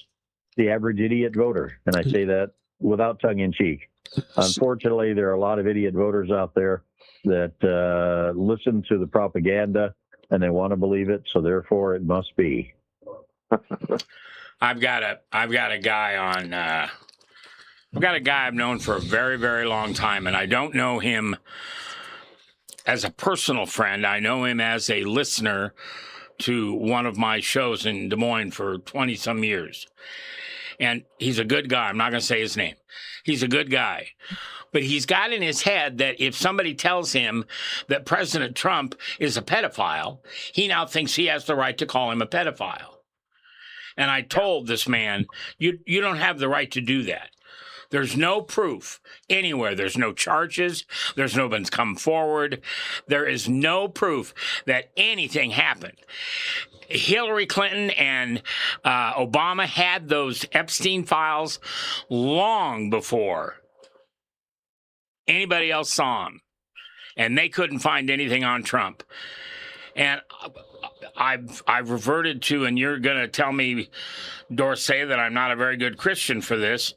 the average idiot voter. And I say that without tongue in cheek. Unfortunately, there are a lot of idiot voters out there that listen to the propaganda and they want to believe it, so therefore it must be. I've got a guy on. I've got a guy I've known for a very, very long time, and I don't know him as a personal friend. I know him as a listener to one of my shows in Des Moines for 20-some years. And he's a good guy. I'm not going to say his name. He's a good guy. But he's got in his head that if somebody tells him that President Trump is a pedophile, he now thinks he has the right to call him a pedophile. And I told this man, you don't have the right to do that. There's no proof anywhere. There's no charges. There's no one's come forward. There is no proof that anything happened. Hillary Clinton and Obama had those Epstein files long before anybody else saw them, and they couldn't find anything on Trump. And I've reverted to, and you're going to tell me, Dorsey, that I'm not a very good Christian for this,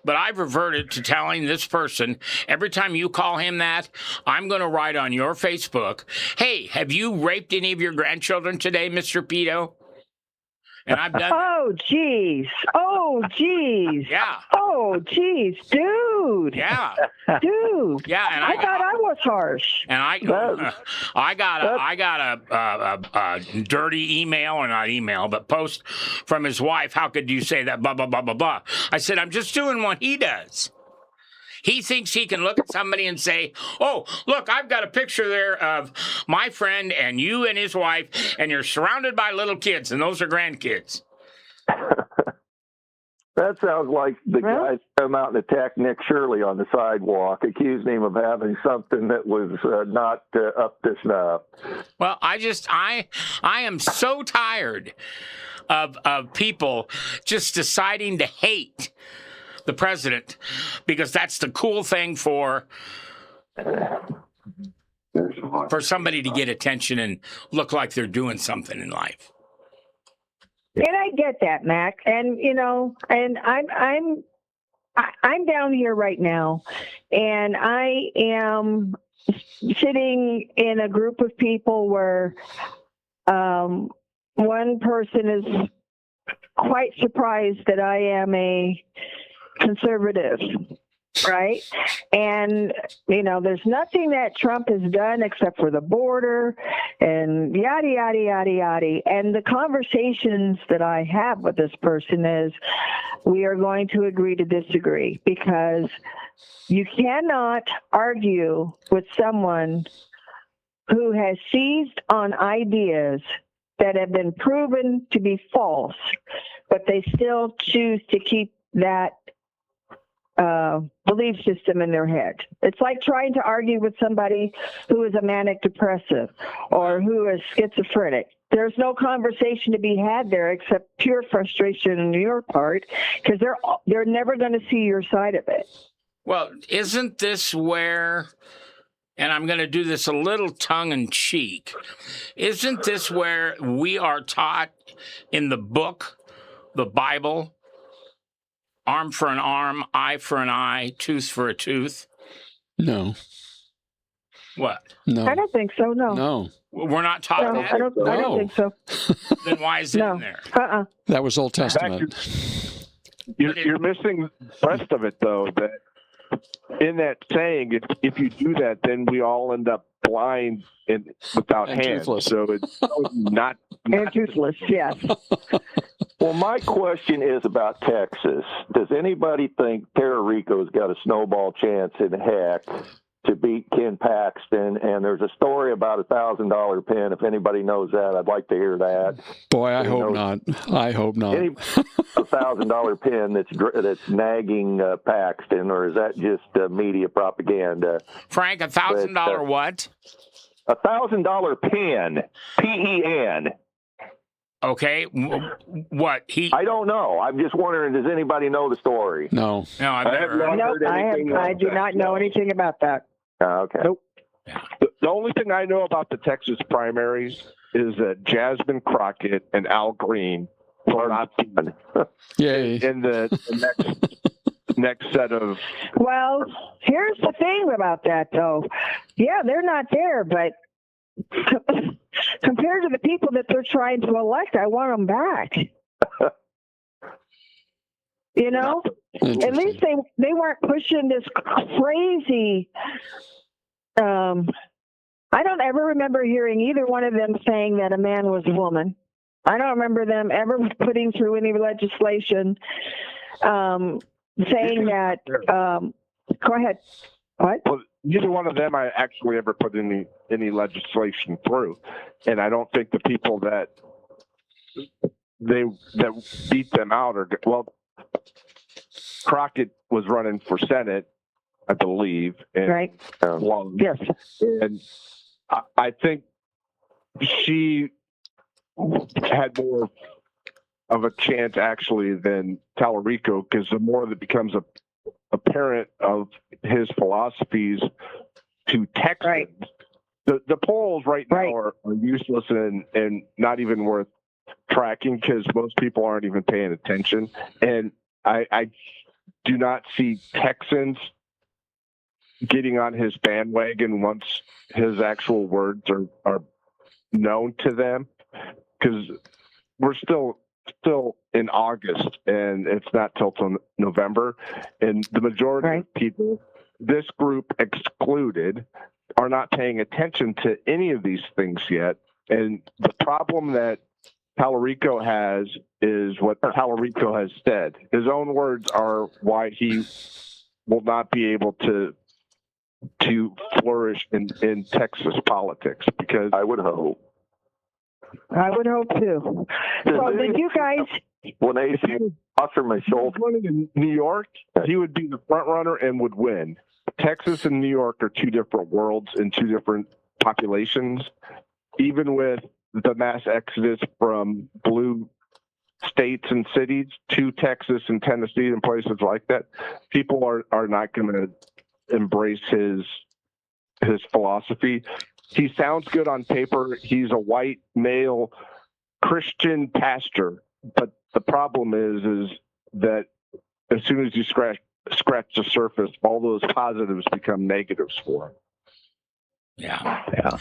but I've reverted to telling this person, every time you call him that, I'm going to write on your Facebook, hey, have you raped any of your grandchildren today, Mr. Pedo? And I've done Oh, geez. Oh, geez. Yeah. Oh, geez. Dude. Yeah. Dude. Yeah, and I thought I was harsh. And I got a dirty email, or not email, but post from his wife. How could you say that? Blah, blah, blah, blah, blah. I said, I'm just doing what he does. He thinks he can look at somebody and say, oh, look, I've got a picture there of my friend and you and his wife, and you're surrounded by little kids, and those are grandkids. That sounds like the guys come out and attacked Nick Shirley on the sidewalk, accusing him of having something that was not up to snuff. Well, I am so tired of people just deciding to hate the president because that's the cool thing for somebody to get attention and look like they're doing something in life. And I get that, Mac. And and I'm down here right now, and I am sitting in a group of people where one person is quite surprised that I am a conservative, right? And, there's nothing that Trump has done except for the border and yada, yada, yada, yada. And the conversations that I have with this person is we are going to agree to disagree, because you cannot argue with someone who has seized on ideas that have been proven to be false, but they still choose to keep that belief system in their head. It's like trying to argue with somebody who is a manic depressive or who is schizophrenic. There's no conversation to be had there except pure frustration on your part, because they're never going to see your side of it. Well, isn't this where, and I'm going to do this a little tongue-in-cheek, isn't this where we are taught in the book, the Bible, arm for an arm, eye for an eye, tooth for a tooth? No. What? No. I don't think so, no. No. We're not taught No, that? I don't think so. Then why is it in there? That was Old Testament. You're missing the rest of it, though, that in that saying, if you do that, then we all end up blind and without And hands. toothless. So it's not And toothless, yes. Well, my question is about Texas. Does anybody think Puerto Rico's got a snowball chance in heck to beat Ken Paxton? And there's a story about $1,000 pin. If anybody knows that, I'd like to hear that. Boy, I hope not. I hope not. Any $1,000 pin that's nagging Paxton, or is that just media propaganda? Frank, $1,000 what? $1,000 pin, PEN. Okay, what he? I don't know. I'm just wondering. Does anybody know the story? No. No, I've never heard. Nope, I do not know anything about that. Okay. Nope. The only thing I know about the Texas primaries is that Jasmine Crockett and Al Green will not be Yay. in the next set of. Well, here's the thing about that, though. Yeah, they're not there, but compared to the people that they're trying to elect, I want them back. You know, at least they weren't pushing this crazy. I don't ever remember hearing either one of them saying that a man was a woman. I don't remember them ever putting through any legislation saying that. Go ahead. What? Well, neither one of them I actually ever put any legislation through, and I don't think the people that beat them out are well. Crockett was running for Senate, I believe, and Right. Yes. and I think she had more of a chance actually than Tallarico, because the more that becomes a parent of his philosophies to Texans, Right. the polls right now are useless and not even worth tracking, because most people aren't even paying attention. And I do not see Texans getting on his bandwagon once his actual words are known to them, because we're still in August and it's not till November, and the majority of people, this group excluded, are not paying attention to any of these things yet. And the problem that Tallarico has is what Tallarico has said. His own words are why he will not be able to flourish in Texas politics, because I would hope. I would hope too. So did you guys? When they offer my shoulder, running in New York, he would be the front runner and would win. Texas and New York are two different worlds and two different populations. Even with the mass exodus from blue states and cities to Texas and Tennessee and places like that, people are not going to embrace his philosophy. He sounds good on paper. He's a white male Christian pastor, but the problem is that as soon as you scratch the surface, all those positives become negatives for him. Yeah.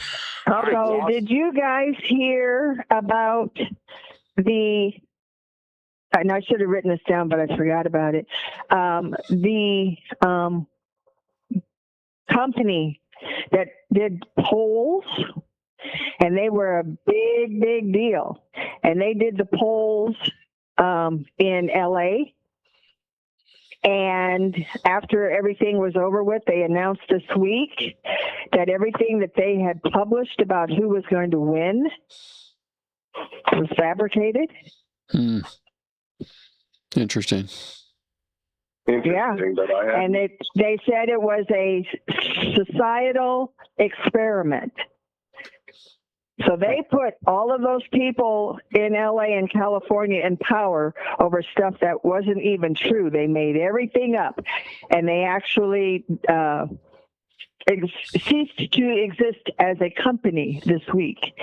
So did you guys hear about and I should have written this down, but I forgot about it. The company that did polls, and they were a big deal, and they did the polls in LA. And after everything was over with, they announced this week that everything that they had published about who was going to win was fabricated. Interesting. Yeah, and they said it was a societal experiment. So they put all of those people in LA and California in power over stuff that wasn't even true. They made everything up, and they actually ceased to exist as a company this week.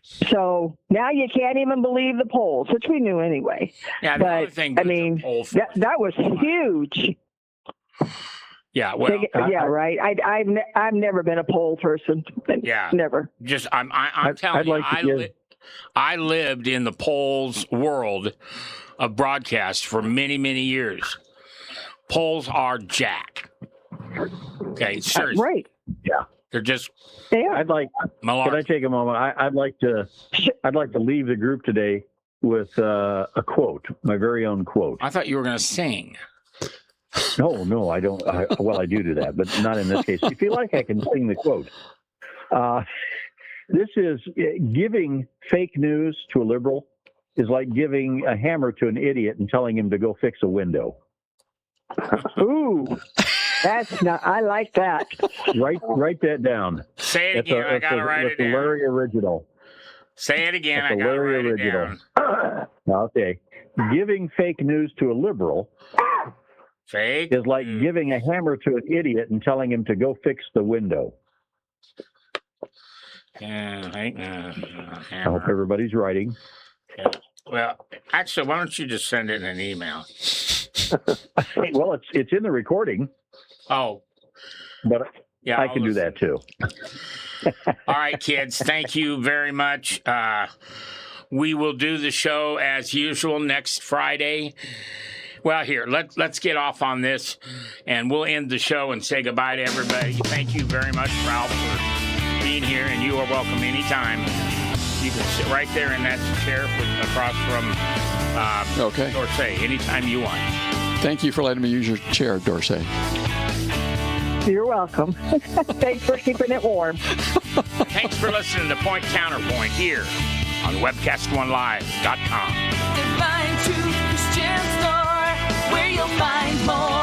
So now you can't even believe the polls, which we knew anyway. Yeah, but I mean, that was huge. Yeah, well, right. I've never been a poll person. Yeah, never. Just I'm telling you, I lived in the polls world of broadcast for many years. Polls are jack. Okay, sure. Right. Yeah. They're just Yeah. I'd like. malarkey. Can I take a moment? I'd like to leave the group today with a quote, my very own quote. I thought you were going to sing. No, I don't. Well, I do that, but not in this case. If you like, I can sing the quote. This is giving fake news to a liberal is like giving a hammer to an idiot and telling him to go fix a window. Ooh, that's not. I like that. Write that down. Say it again. I got to write it the down. Larry original. Say it again. That's I the got to Larry write it original. down. Okay. Giving fake news to a liberal Fake is like giving a hammer to an idiot and telling him to go fix the window. I hope everybody's writing. Well, actually, why don't you just send it in an email? Well, it's in the recording, Oh, but yeah. I can do that too. All right, kids. Thank you very much. We will do the show as usual next Friday. Well, here, let's get off on this, and we'll end the show and say goodbye to everybody. Thank you very much, Ralph, for being here, and you are welcome anytime. You can sit right there in that chair across from Dorsey anytime you want. Thank you for letting me use your chair, Dorsey. You're welcome. Thanks for keeping it warm. Thanks for listening to Point Counterpoint here on webcast1live.com. Divine Truth Christian Store, where you'll find more.